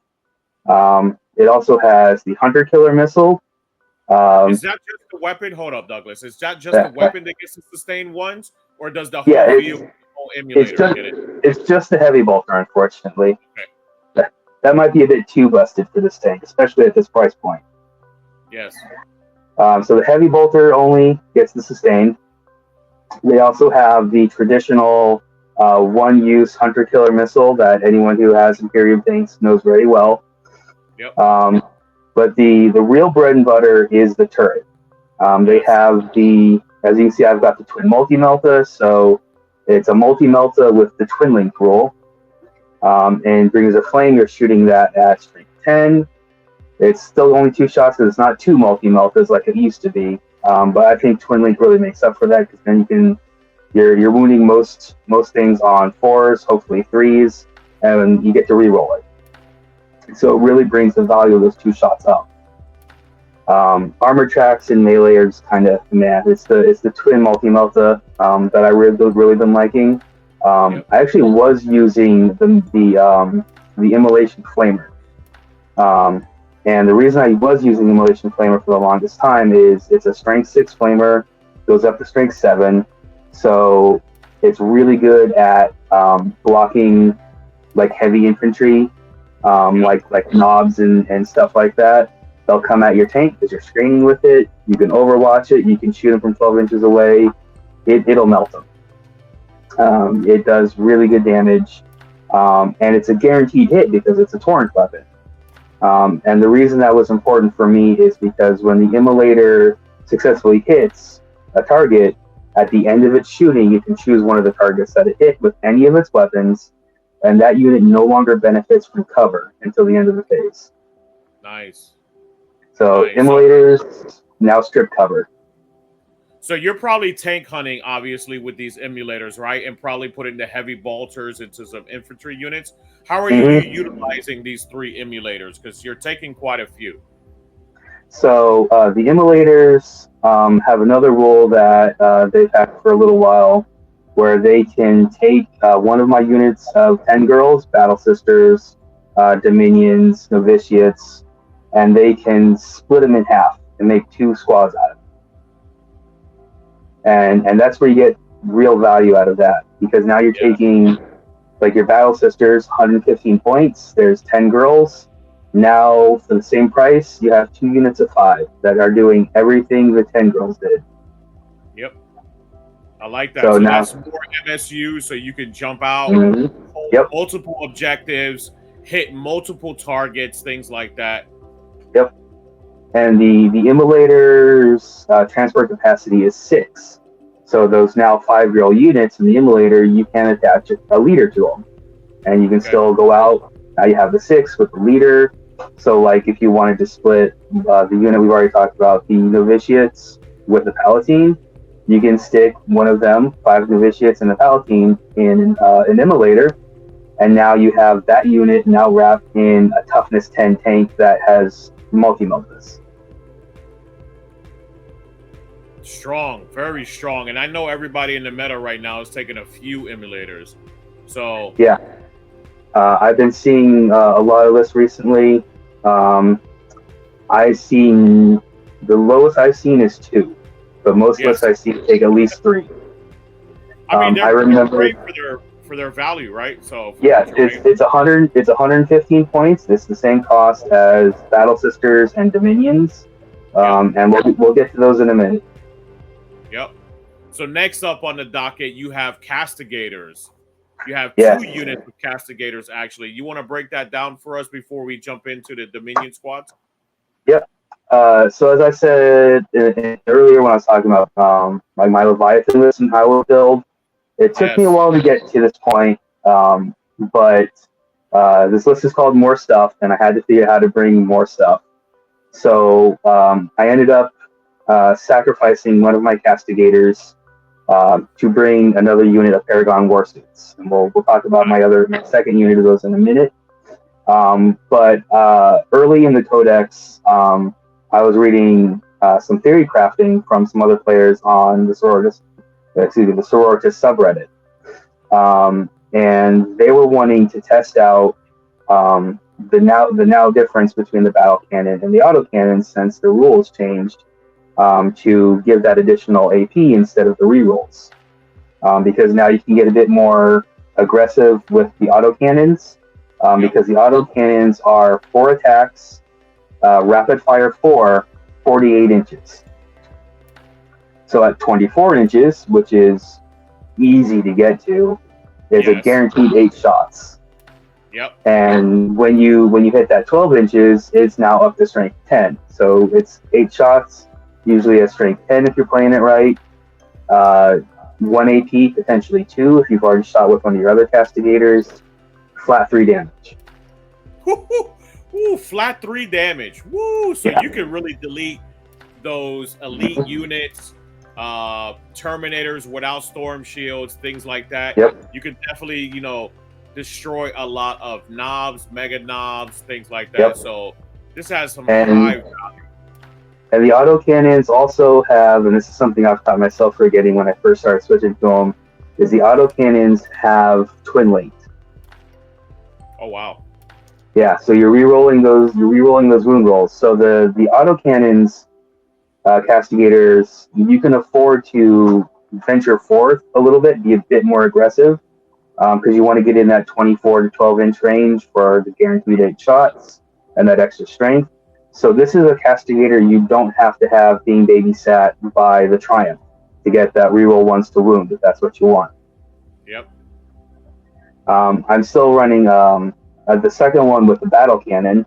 It also has the Hunter Killer missile. Is that just the weapon? Hold up, Douglas. Is that just the weapon that gets the sustained 1s, or does the whole vehicle emulator get it? It's just the heavy bolter, unfortunately. Okay. That might be a bit too busted for this tank, especially at this price point. Yes. So the heavy bolter only gets the sustained. They also have the traditional one-use Hunter Killer missile that anyone who has Imperium tanks knows very well. Yep. But the real bread and butter is the turret. They have as you can see, I've got the twin multi-melta, so it's a multi-melta with the twin link rule. And brings a flame, you're shooting that at strength 10. It's still only 2 shots because it's not 2 multi-meltas like it used to be. But I think twin link really makes up for that because then you're wounding most things on 4s, hopefully 3s, and you get to reroll it. So it really brings the value of those 2 shots up. Armor tracks and melee are just kind of it's the twin multi-melta that I really been liking. I actually was using the immolation flamer. And the reason I was using the immolation flamer for the longest time is it's a strength 6 flamer, goes up to strength 7, so it's really good at blocking like heavy infantry, like knobs and stuff like that. They'll come at your tank because you're screening with it. You can overwatch it. You can shoot them from 12 inches away. It'll melt them. It does really good damage, and it's a guaranteed hit because it's a torrent weapon. And the reason that was important for me is because when the immolator successfully hits a target, at the end of its shooting, you can choose one of the targets that it hit with any of its weapons, and that unit no longer benefits from cover until the end of the phase. Nice. So immolators now strip cover. So you're probably tank hunting, obviously, with these emulators, right? And probably putting the heavy bolters into some infantry units. How are you utilizing these 3 emulators? Because you're taking quite a few. So the emulators have another rule that they've had for a little while, where they can take one of my units of 10 girls, Battle Sisters, Dominions, Novitiates, and they can split them in half and make 2 squads out of it. And that's where you get real value out of that, because now you're taking, like, your Battle Sisters, 115 points, there's 10 girls. Now, for the same price, you have 2 units of 5 that are doing everything the 10 girls did. Yep. I like that. So now, that's more MSU, so you can jump out, hold multiple objectives, hit multiple targets, things like that. Yep. And the immolator's transport capacity is 6. So those now 5-girl units in the immolator, you can attach a leader to them. And you can still go out. Now you have the 6 with the leader. So, like, if you wanted to split the unit we've already talked about, the Novitiates with the Palatine, you can stick one of them, 5 Novitiates and the Palatine, in an immolator. And now you have that unit now wrapped in a toughness 10 tank that has multi-meltas. Strong, very strong. And I know everybody in the meta right now is taking a few emulators. So yeah, I've been seeing a lot of lists recently. I've seen the lowest I've seen is 2, but most lists I've seen take at least 3. I mean, they're great for their value, right? So Yeah, it's 115 points. It's the same cost as Battle Sisters and Dominions, and we'll get to those in a minute. Yep. So next up on the docket, you have Castigators. You have two units of Castigators, actually. You want to break that down for us before we jump into the Dominion squads? Yep. So as I said earlier when I was talking about like my Leviathan list and how I will build, it took me a while to get to this point, but this list is called More Stuff, and I had to figure out how to bring more stuff. So I ended up sacrificing one of my Castigators to bring another unit of Paragon Warsuits, and we'll talk about my second unit of those in a minute. But early in the Codex, I was reading some theory crafting from some other players on the Sororitas subreddit, and they were wanting to test out the now difference between the battle cannon and the autocannon, since the rules changed to give that additional AP instead of the rerolls, because now you can get a bit more aggressive with the autocannons, because the autocannons are 4 attacks, rapid fire 4, 48 inches. So at 24 inches, which is easy to get to, is a guaranteed 8 shots. Yep. And when you hit that 12 inches, it's now up to strength 10. So it's 8 shots, usually at strength 10 if you're playing it right. 1 AP, potentially 2 if you've already shot with one of your other Castigators. Flat 3 damage. Ooh, flat 3 damage. Woo! So you can really delete those elite units, Terminators without storm shields, things like that. Yep. You can definitely, destroy a lot of knobs, mega knobs, things like that. Yep. So this has some high value. And the autocannons also have, and this is something I've caught myself forgetting when I first started switching to them, is the autocannons have twin link. Oh wow. Yeah, so you're re-rolling those wound rolls. So the autocannons, Castigators, you can afford to venture forth a little bit, be a bit more aggressive, because you want to get in that 24 to 12 inch range for the guaranteed 8 shots and that extra strength. So this is a Castigator you don't have to have being babysat by the Triumph to get that reroll once to wound, if that's what you want. Yep. I'm still running the second one with the battle cannon,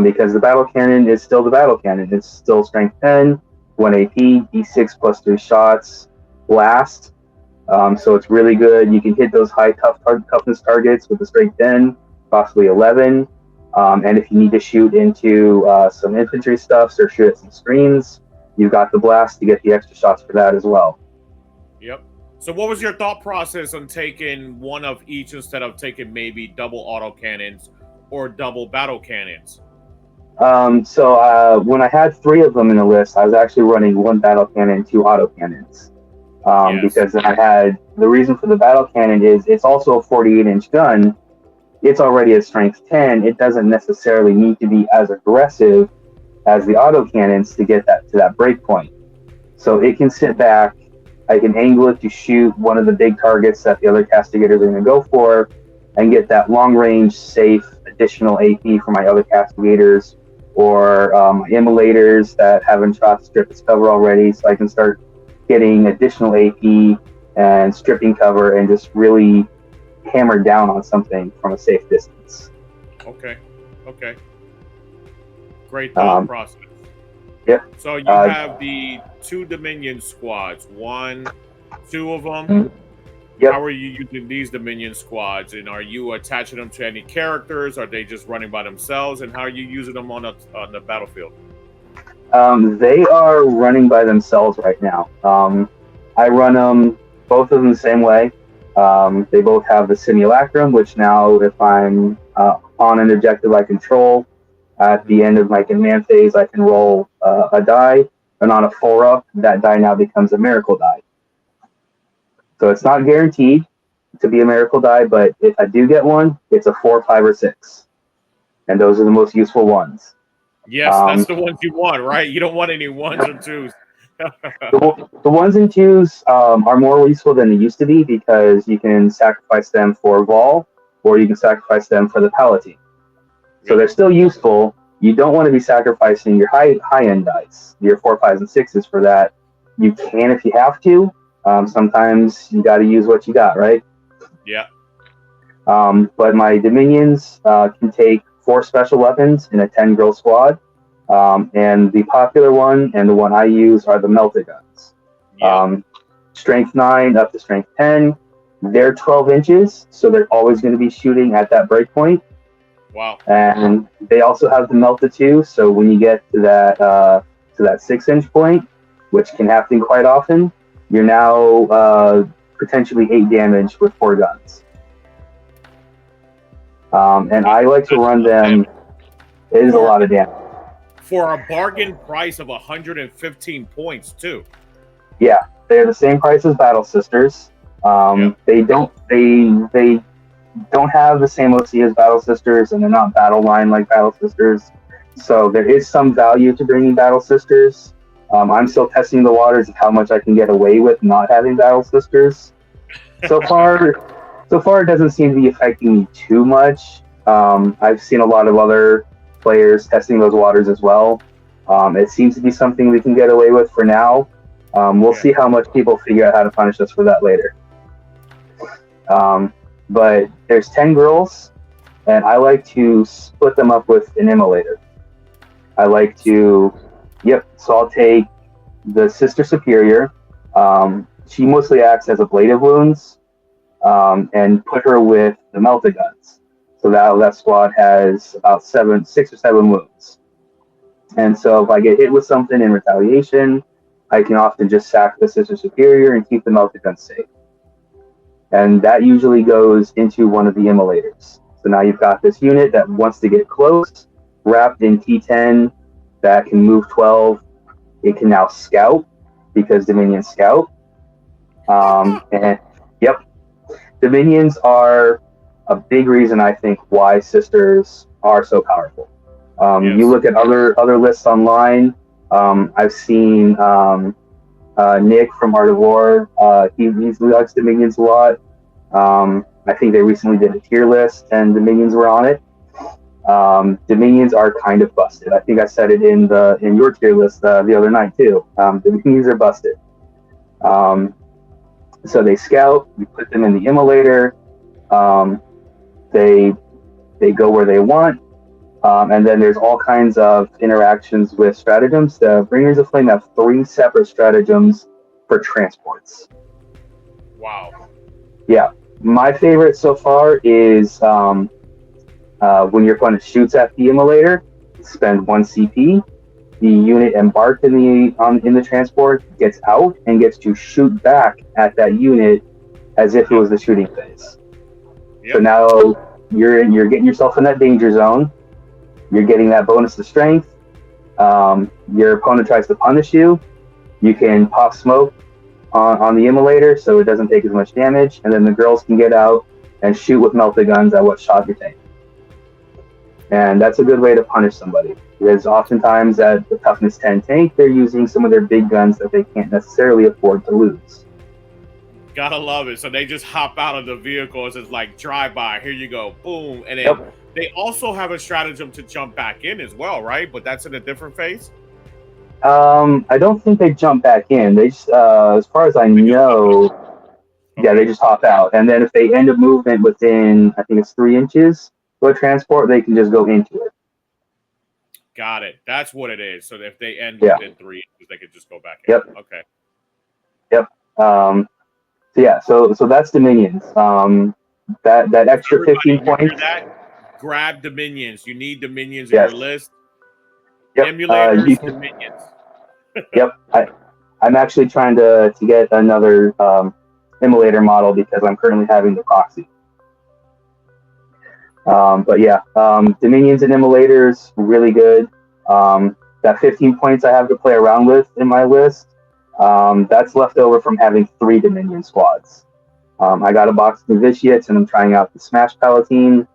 because the battle cannon is still the battle cannon. It's still strength 10, 1 AP, D6 plus 3 shots, blast. So it's really good. You can hit those high toughness targets with the strength 10, possibly 11. And if you need to shoot into some infantry stuff or shoot at some screens, you've got the blast to get the extra shots for that as well. Yep. So what was your thought process on taking one of each instead of taking maybe double autocannons or double battle cannons? So when I had 3 of them in the list, I was actually running 1 battle cannon, 2 autocannons. Because I had, the reason for the battle cannon is it's also a 48-inch gun. It's already at strength 10. It doesn't necessarily need to be as aggressive as the autocannons to get that to that break point. So it can sit back. I can angle it to shoot one of the big targets that the other Castigators are going to go for, and get that long-range, safe, additional AP for my other Castigators, or my Immolators that haven't shot to strip its cover already, so I can start getting additional AP and stripping cover and just really hammer down on something from a safe distance. Okay. Great thought process. Yep. So you have the 2 Dominion squads, 2 of them. Yep. How are you using these Dominion squads, and are you attaching them to any characters? Are they just running by themselves, and how are you using them on the battlefield? They are running by themselves right now. I run them, both of them the same way. They both have the simulacrum, which now, if I'm on an objective I control, at the end of my command phase, I can roll a die, and on a 4-up, that die now becomes a miracle die. So it's not guaranteed to be a miracle die, but if I do get one, it's a 4, 5, or 6. And those are the most useful ones. Yes, that's the ones you want, right? You don't want any 1s or 2s. The ones and twos are more useful than they used to be because you can sacrifice them for Vol, or you can sacrifice them for the Palatine. So they're still useful. You don't want to be sacrificing your high end dice, your 4, 5s, and 6s for that. You can if you have to. Sometimes you got to use what you got, right? Yeah. But my Dominions can take 4 special weapons in a 10-girl squad. And the popular one and the one I use are the melted guns. Yeah. Strength 9 up to strength 10. They're 12 inches, so they're always going to be shooting at that breakpoint. Wow. And they also have the melted 2, so when you get to that 6-inch point, which can happen quite often, you're now potentially 8 damage with 4 guns. And I like to run them. It is a lot of damage. For a bargain price of 115 points, too. Yeah, they're the same price as Battle Sisters. They don't have the same OC as Battle Sisters, and they're not battle line like Battle Sisters. So there is some value to bringing Battle Sisters. I'm still testing the waters of how much I can get away with not having Battle Sisters. So far, it doesn't seem to be affecting me too much. I've seen a lot of other players testing those waters as well. It seems to be something we can get away with for now. We'll see how much people figure out how to punish us for that later. But there's 10 girls, and I like to split them up with an immolator. I like to, so I'll take the Sister Superior. She mostly acts as a blade of wounds, and put her with the melted guns. So that squad has about 6 or 7 wounds. And so if I get hit with something in retaliation, I can often just sack the Sister Superior and keep the melted guns safe. And that usually goes into one of the immolators. So now you've got this unit that wants to get close, wrapped in T10, that can move 12. It can now scout, because Dominions scout. Dominions are a big reason, I think, why Sisters are so powerful. You look at other lists online. I've seen Nick from Art of War. He likes Dominions a lot. I think they recently did a tier list, and Dominions were on it. Dominions are kind of busted. I think I said it in your tier list the other night too. Dominions are busted. So they scout. You put them in the immolator. They go where they want. And then there's all kinds of interactions with stratagems. The Bringers of Flame have 3 separate stratagems for transports. Wow. Yeah. My favorite so far is when your opponent shoots at the immolator, spend 1 CP. The unit embarked in the transport gets out and gets to shoot back at that unit as if it was the shooting phase. Yep. So now you're getting yourself in that danger zone. You're getting that bonus to strength. Your opponent tries to punish you. You can pop smoke on the immolator so it doesn't take as much damage, and then the girls can get out and shoot with melted guns at what shot you're taking. And that's a good way to punish somebody, because oftentimes at the toughness 10 tank, they're using some of their big guns that they can't necessarily afford to lose. Gotta love it. So they just hop out of the vehicles. It's like drive-by. Here you go. Boom. And then they also have a stratagem to jump back in as well, right? But that's in a different phase? I don't think they jump back in. They just, as far as I know, they just hop out. And then if they end a movement within, I think it's 3 inches of a transport, they can just go into it. Got it. That's what it is. So if they end within 3 inches, they could just go back in. Yep. Okay. Yep. So that's Dominions. That extra 15 points. Grab Dominions. You need Dominions in your list. Yep. Emulators, Dominions. Yep. I'm actually trying to get another emulator model because I'm currently having the proxy. Dominions and emulators, really good. That 15 points I have to play around with in my list, that's left over from having 3 Dominion squads. I got a box of novitiates and I'm trying out the Smash Palatine.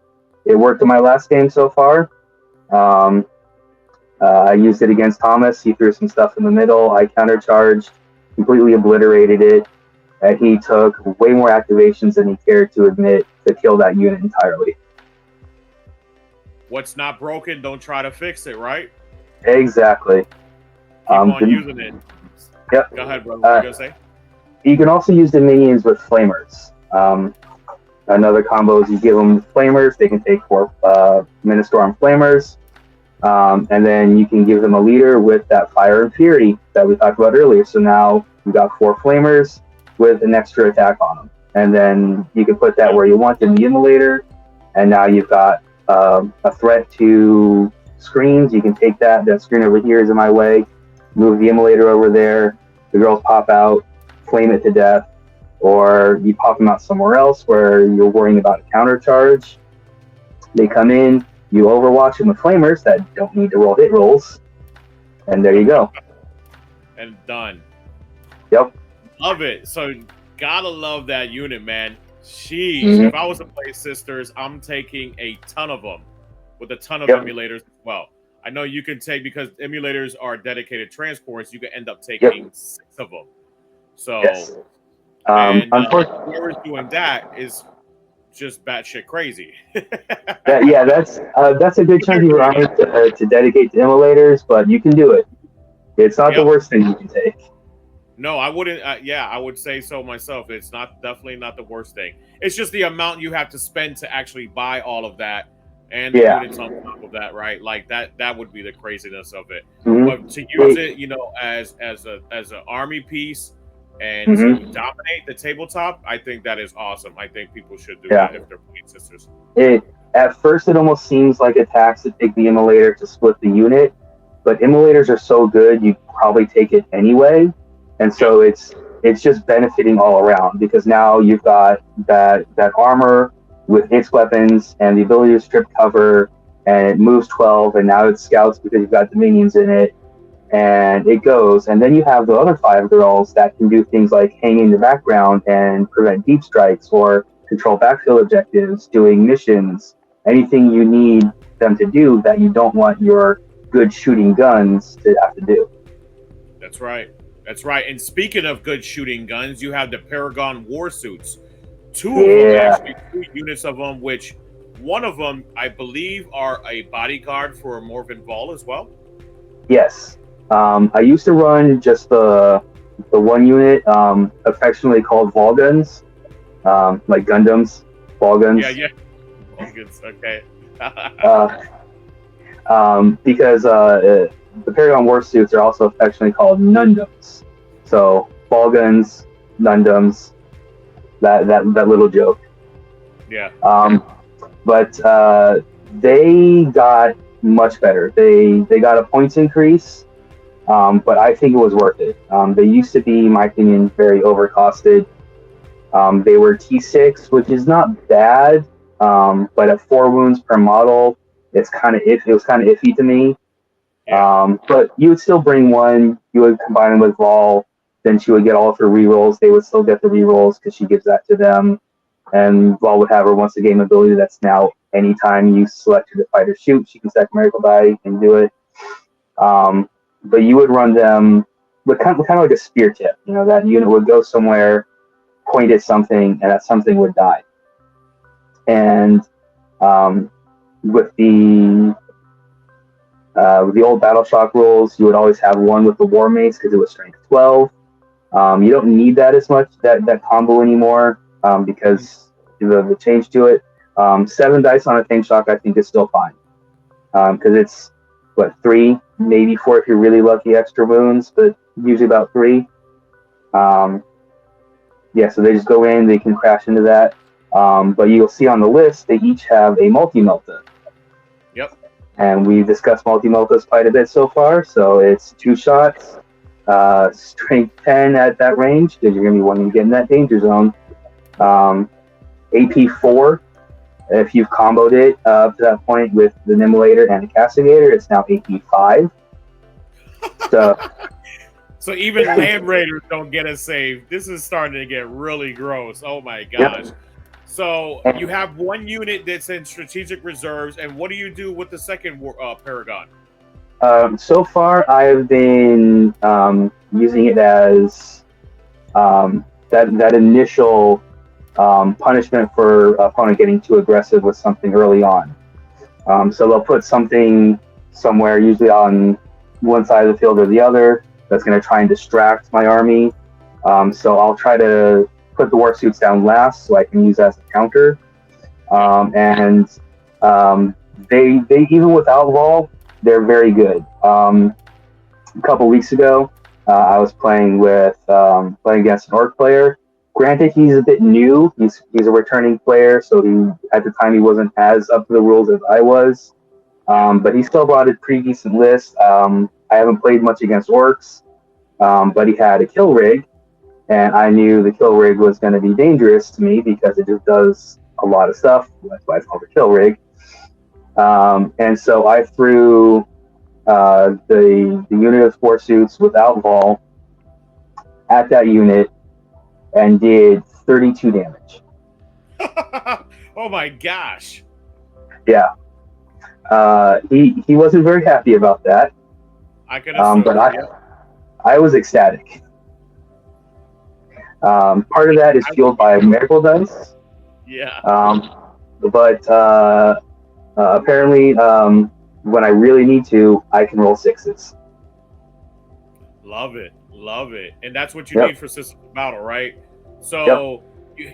It worked in my last game so far. I used it against Thomas. He threw some stuff in the middle. I countercharged, completely obliterated it, and he took way more activations than he cared to admit to kill that unit entirely. What's not broken, don't try to fix it, right? Exactly. Keep on using it. Yep. Go ahead, brother. What are you going to say? You can also use the minions with flamers. Another combo is you give them flamers. They can take 4 Ministorm flamers. And then you can give them a leader with that fire and fury that we talked about earlier. So now you got 4 flamers with an extra attack on them. And then you can put that where you want in the immolator. And now you've got a threat to screens. You can take that screen over here is in my way, move the immolator over there, the girls pop out, flame it to death, or you pop them out somewhere else where you're worrying about a counter charge. They come in, you overwatch them with flamers that don't need to roll hit rolls, and there you go. And done. Yep. Love it. So gotta love that unit, man. Jeez, if I was to play Sisters, I'm taking a ton of them with a ton of emulators as well. I know you can take, because emulators are dedicated transports, you can end up taking 6 of them. So, unfortunately, whoever's doing that is just batshit crazy. that's a good chunk of your army to dedicate to emulators, but you can do it. It's not the worst thing you can take. No, I wouldn't. I would say so myself. It's definitely not the worst thing. It's just the amount you have to spend to actually buy all of that, and the units on top of that, right? Like that would be the craziness of it. But to use it, as an army piece and to dominate the tabletop, I think that is awesome. I think people should do that if they're playing Sisters. At first, it almost seems like a tax to take the immolator to split the unit, but immolators are so good, you probably take it anyway. And so it's just benefiting all around, because now you've got that armor with its weapons and the ability to strip cover, and it moves 12, and now it scouts because you've got the minions in it, and it goes. And then you have the other 5 girls that can do things like hang in the background and prevent deep strikes or control backfill objectives, doing missions, anything you need them to do that you don't want your good shooting guns to have to do. That's right. That's right. And speaking of good shooting guns, you have the Paragon war suits. 2 of them, actually, 2 units of them, which one of them, I believe, are a bodyguard for Morven Vol as well. Yes. I used to run just the one unit, affectionately called Volguns, like Gundams, Volguns. Yeah. Volguns, okay. Because the Paragon war suits are also affectionately called Nundums. So Volguns, Nundums, that little joke. Yeah. But they got much better. They got a points increase, but I think it was worth it. They used to be, in my opinion, very overcosted. They were T6, which is not bad, but at 4 wounds per model, it was kind of iffy to me. But you would still bring one, you would combine them with Vol, then she would get all of her rerolls. They would still get the rerolls because she gives that to them. And Vol would have her once a game ability that's now anytime you select her to fight or shoot, she can stack Miracle Die and do it. But you would run them with kind of like a spear tip. That unit would go somewhere, point at something, and that something would die. And with the old Battle Shock rules, you would always have one with the War Mace because it was strength 12. You don't need that as much, that combo anymore, because the change to it. 7 dice on a Tank Shock, I think, is still fine. Because it's, 3, maybe 4 if you're really lucky extra wounds, but usually about 3. So they just go in, they can crash into that. But you'll see on the list, they each have a multi-melta. Yep. And we've discussed multi-meltas quite a bit so far, so it's 2 shots, strength 10 at that range, because you're going to be wanting to get in that danger zone. AP 4, if you've comboed it up to that point with the Immolator and the Castigator, it's now AP 5. So even Land Raiders don't get a save. This is starting to get really gross. Oh my gosh. Yep. So you have one unit that's in strategic reserves, and what do you do with the second Paragon? So far, I've been using it as that initial punishment for opponent getting too aggressive with something early on. So they'll put something somewhere, usually on one side of the field or the other, that's going to try and distract my army. So I'll try to put the war suits down last so I can use that as a counter. And they even without wall, they're very good. A couple weeks ago, I was playing against an orc player. Granted, he's a bit new. He's a returning player, so at the time he wasn't as up to the rules as I was. But he still brought a pretty decent list. I haven't played much against orcs, but he had a kill rig, and I knew the kill rig was going to be dangerous to me because it just does a lot of stuff. That's why it's called a kill rig. And so I threw the unit of 4 suits without vol at that unit and did 32 damage. Oh my gosh. Yeah. He wasn't very happy about that. I can assume. But I was ecstatic. Part of that is fueled by miracle dice. Yeah. But apparently, when I really need to, I can roll 6s. Love it. And that's what you need for System of Battle, right? So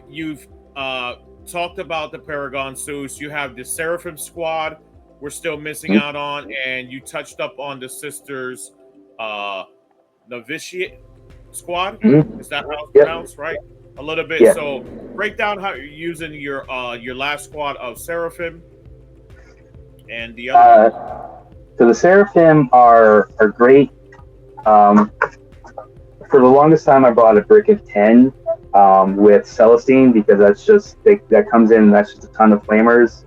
you've talked about the Paragon suits. You have the Seraphim squad we're still missing out on, and you touched up on the Sisters Novitiate squad. Is that how it's pronounced, right? A little bit. Yeah. So break down how you're using your last squad of Seraphim and the other. So the Seraphim are great. For the longest time, I brought a brick of 10 with Celestine because that comes in and that's just a ton of flamers.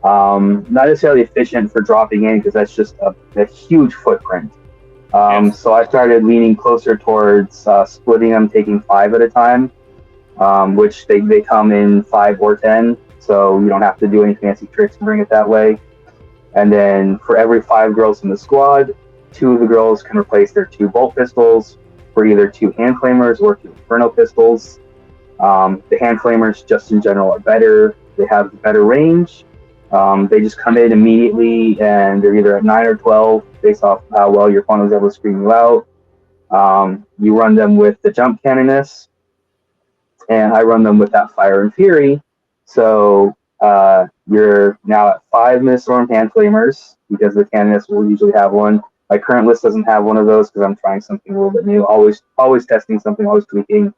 Not necessarily efficient for dropping in because that's just a huge footprint. So I started leaning closer towards splitting them, taking 5 at a time, which they come in 5 or 10, so you don't have to do any fancy tricks to bring it that way. And then for every 5 girls in the squad, 2 of the girls can replace their 2 bolt pistols for either 2 hand flamers or 2 inferno pistols. The hand flamers just in general are better. They have better range. They just come in immediately and they're either at 9 or 12 based off how well your opponent was able to screen you out. You run them with the jump canoness, and I run them with that fire and fury. So you're now at 5 Mistborn hand flamers because the canoness will usually have one. My current list doesn't have one of those because I'm trying something a little bit new. Always testing something, always tweaking.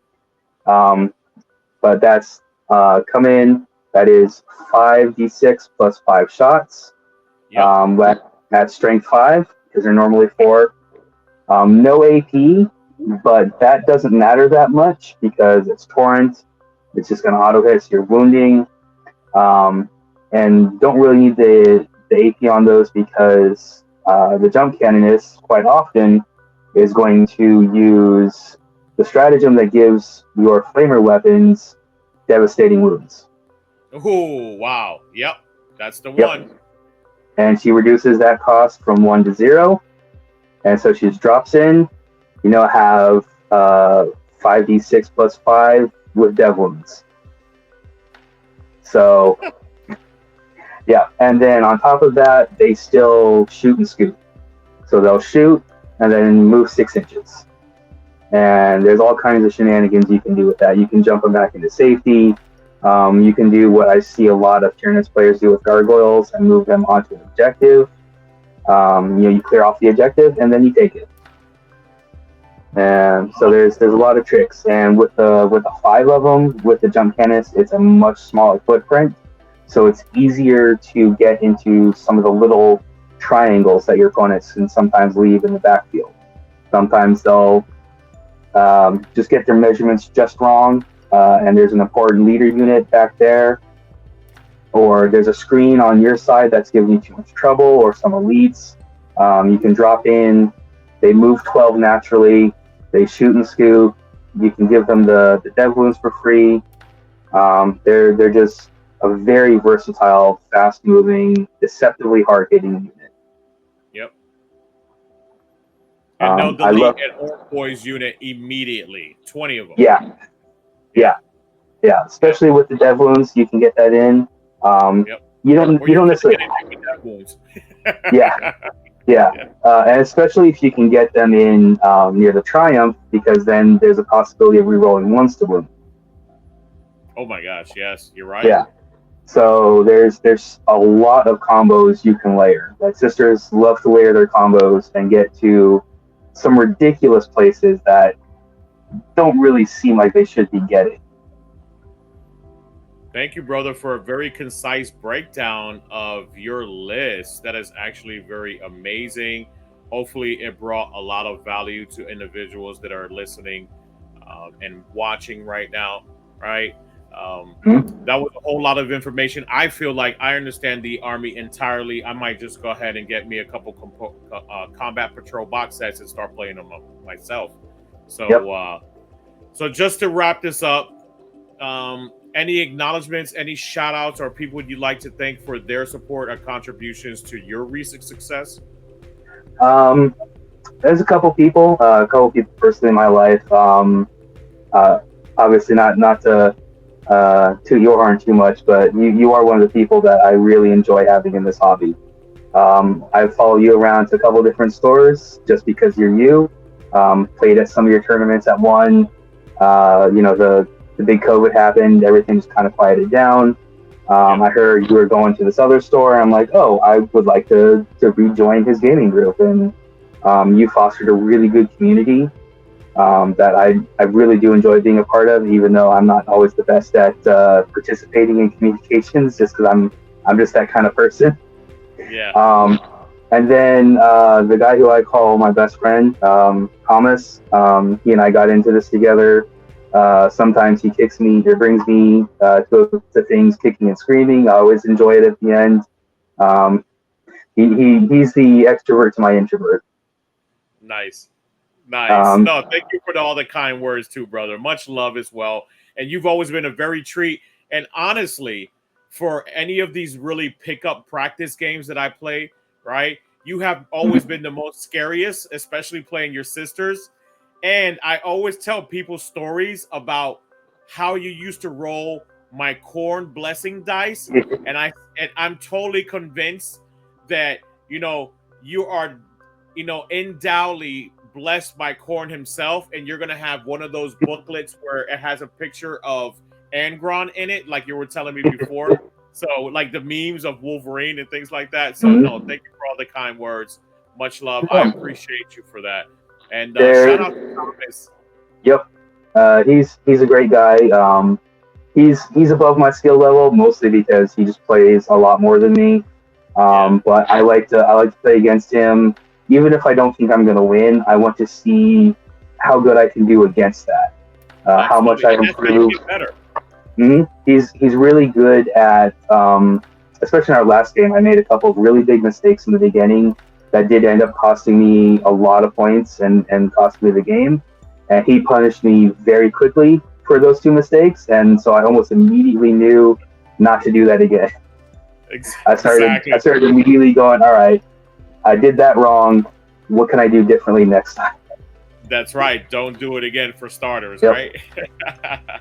But that's come in. That is 5d6 plus 5 shots. At strength 5 because they're normally 4. No AP, but that doesn't matter that much because it's torrent. It's just going to auto hit, so you're wounding. And don't really need the AP on those because the jump canoness quite often is going to use the stratagem that gives your flamer weapons devastating wounds. Oh, wow. Yep. That's the one. And she reduces that cost from 1 to 0. And so she just drops in. You now have 5d6 plus 5 with dev wounds. So, and then on top of that, they still shoot and scoot. So they'll shoot and then move 6 inches. And there's all kinds of shenanigans you can do with that. You can jump them back into safety. You can do what I see a lot of Tyrannus players do with gargoyles and move them onto an objective. You clear off the objective and then you take it. And so there's a lot of tricks. And with the 5 of them, with the jump canoness, it's a much smaller footprint. So it's easier to get into some of the little triangles that your opponents can sometimes leave in the backfield. Sometimes they'll just get their measurements just wrong. And there's an important leader unit back there, or there's a screen on your side that's giving you too much trouble, or some elites. You can drop in, they move 12 naturally, they shoot and scoop, you can give them the dev wounds for free. They're just a very versatile, fast-moving, deceptively hard-hitting unit. Yep. And they'll I delete love, an Orc Boys unit immediately. 20 of them. yeah. Especially with the dev wounds, you can get that in. Yep. You don't necessarily. Dev wounds. Yeah. And especially if you can get them in near the Triumph, because then there's a possibility of rerolling once to wound. Oh my gosh, yes, you're right. Yeah. So there's a lot of combos you can layer. Like sisters love to layer their combos and get to some ridiculous places that don't really seem like they should be getting. Thank you, brother, for a very concise breakdown of your list. That is actually very amazing. Hopefully, it brought a lot of value to individuals that are listening and watching right now, right? That was a whole lot of information. I feel like I understand the army entirely. I might just go ahead and get me a couple combat patrol box sets and start playing them myself. So, so just to wrap this up, any acknowledgments, any shout outs, or people you'd like to thank for their support or contributions to your recent success? There's a couple people personally in my life. Obviously not to toot your horn too much, but you are one of the people that I really enjoy having in this hobby. I follow you around to a couple different stores just because you're you. Played at some of your tournaments at one. The big COVID happened, everything just kind of quieted down. I heard you were going to this other store. I'm like, oh, I would like to rejoin his gaming group. And you fostered a really good community that I really do enjoy being a part of, even though I'm not always the best at participating in communications, just because I'm just that kind of person. Yeah. And then the guy who I call my best friend, Thomas, he and I got into this together. Sometimes he kicks me or brings me to things kicking and screaming. I always enjoy it at the end. He's the extrovert to my introvert. Nice. No, thank you for all the kind words too, brother. Much love as well. And you've always been a very treat. And honestly, for any of these really pick-up practice games that I play, right, you have always been the most scariest, especially playing your sisters. And I always tell people stories about how you used to roll my corn blessing dice, and I'm totally convinced that you are endowedly blessed by Corn himself, and you're gonna have one of those booklets where it has a picture of Angron in it, like you were telling me before. So like the memes of Wolverine and things like that. So no, thank you for all the kind words. Much love. I appreciate you for that. And shout out to Thomas. Yep. He's a great guy. He's above my skill level, mostly because he just plays a lot more than me. But I like to play against him. Even if I don't think I'm going to win, I want to see how good I can do against that. How much I improve. Better. He's really good at, especially in our last game, I made a couple of really big mistakes in the beginning that did end up costing me a lot of points and cost me the game. And he punished me very quickly for those two mistakes. And so I almost immediately knew not to do that again. I started immediately going, all right, I did that wrong. What can I do differently next time? That's right. Don't do it again for starters, right?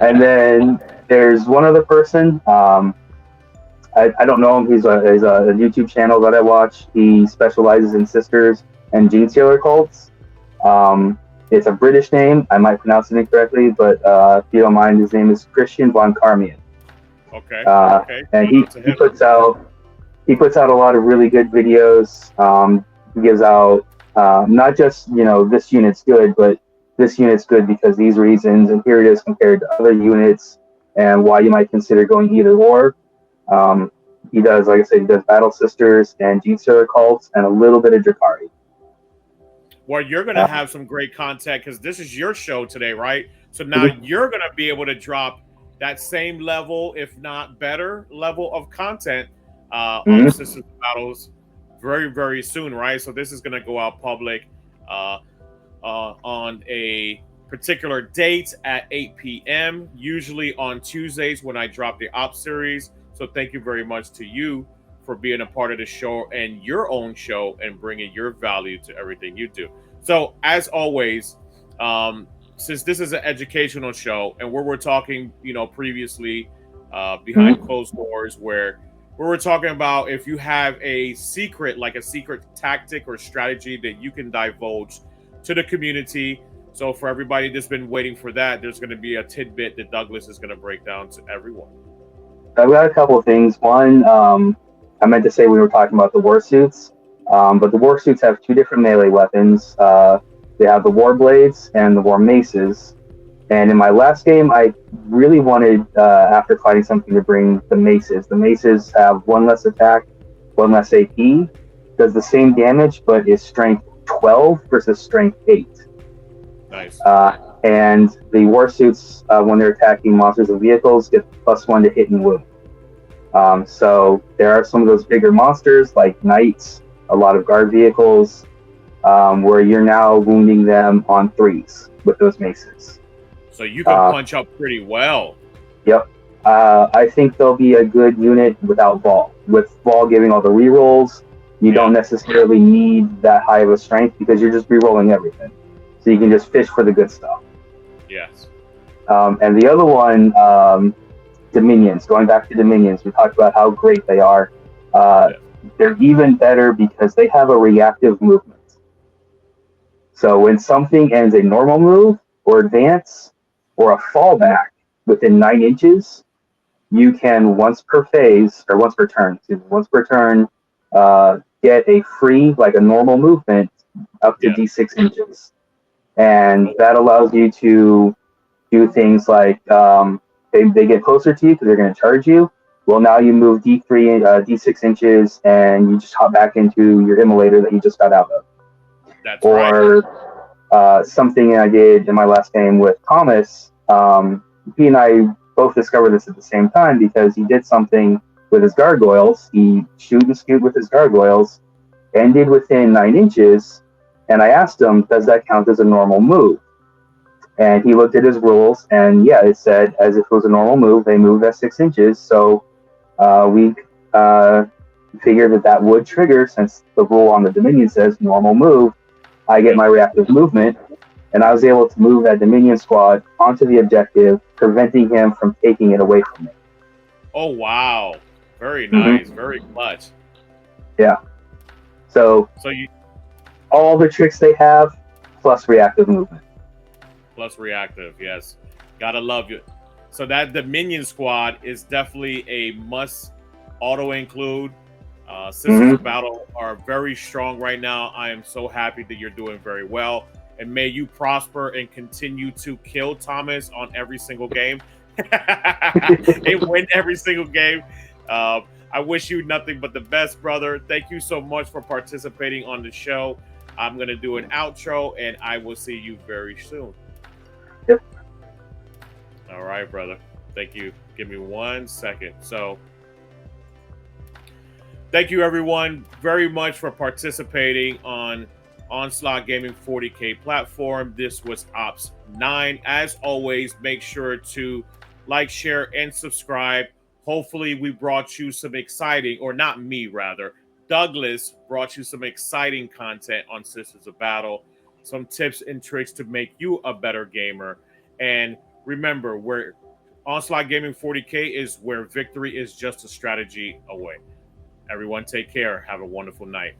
And then there's one other person. I don't know him. He's a YouTube channel that I watch. He specializes in sisters and gene stealer cults. It's a British name. I might pronounce it incorrectly, but if you don't mind, his name is Christian von Carmian. Okay. And he puts out a lot of really good videos. He gives out not just this unit's good, but this unit's good because these reasons, and here it is compared to other units, and why you might consider going either or. He does, like I said, he does Battle Sisters and Gene Stealer cults and a little bit of Drakari. Well, you're going to have some great content because this is your show today, right? So now you're going to be able to drop that same level, if not better level of content on Sisters Battles very, very soon, right? So this is going to go out public on a particular date at 8 p.m., usually on Tuesdays when I drop the Ops series. So thank you very much to you for being a part of the show and your own show and bringing your value to everything you do. So as always, since this is an educational show and where we're talking, previously behind closed doors, where we're talking about if you have a secret, like a secret tactic or strategy that you can divulge to the community. So for everybody that's been waiting for that, there's going to be a tidbit that Douglas is going to break down to everyone. I've got a couple of things. One, I meant to say we were talking about the war suits, but the war suits have two different melee weapons. They have the war blades and the war maces. And in my last game, I really wanted, after fighting something, to bring the maces. The maces have one less attack, one less AP, does the same damage, but is strength 12 versus strength 8. Nice. And the war suits, when they're attacking monsters and vehicles, get +1 to hit and wound. So there are some of those bigger monsters like knights, a lot of guard vehicles, where you're now wounding them on 3s with those maces. So you can punch up pretty well. Yep. I think they'll be a good unit without Vol. With Vol giving all the rerolls, you don't necessarily need that high of a strength because you're just rerolling everything. So you can just fish for the good stuff. Yes. And the other one, Dominions. Going back to Dominions, we talked about how great they are. They're even better because they have a reactive movement. So when something ends a normal move or advance or a fallback within 9 inches, you can once per turn, get a free, like a normal movement up to D6 inches. And that allows you to do things like they get closer to you because they're going to charge you. Well, now you move D6 inches and you just hop back into your immolator that you just got out of. That's right. Or something I did in my last game with Thomas, he and I both discovered this at the same time because he did something with his gargoyles. He shoot and scoot with his gargoyles, ended within 9 inches, and I asked him, does that count as a normal move? And he looked at his rules, and it said, as if it was a normal move, they moved at 6 inches, so we figured that would trigger, since the rule on the Dominion says normal move. I get my reactive movement, and I was able to move that Dominion squad onto the objective, preventing him from taking it away from me. Oh, wow. Very nice. Very clutch. Yeah. So all the tricks they have, plus reactive movement. Plus reactive, yes. Gotta love you. So that Dominion squad is definitely a must auto-include. Sisters of Battle are very strong right now. I am so happy that you're doing very well. And may you prosper and continue to kill Thomas on every single game. And win every single game. I wish you nothing but the best, brother. Thank you so much for participating on the show. I'm going to do an outro, and I will see you very soon. Yep. All right, brother. Thank you. Give me 1 second. So, thank you, everyone, very much for participating on Onslaught Gaming 40K platform. This was Ops 9. As always, make sure to like, share, and subscribe. Hopefully, we brought you some exciting, or not me, rather, Douglas brought you some exciting content on Sisters of Battle, some tips and tricks to make you a better gamer. And remember, where Onslaught Gaming 40K is where victory is just a strategy away. Everyone take care. Have a wonderful night.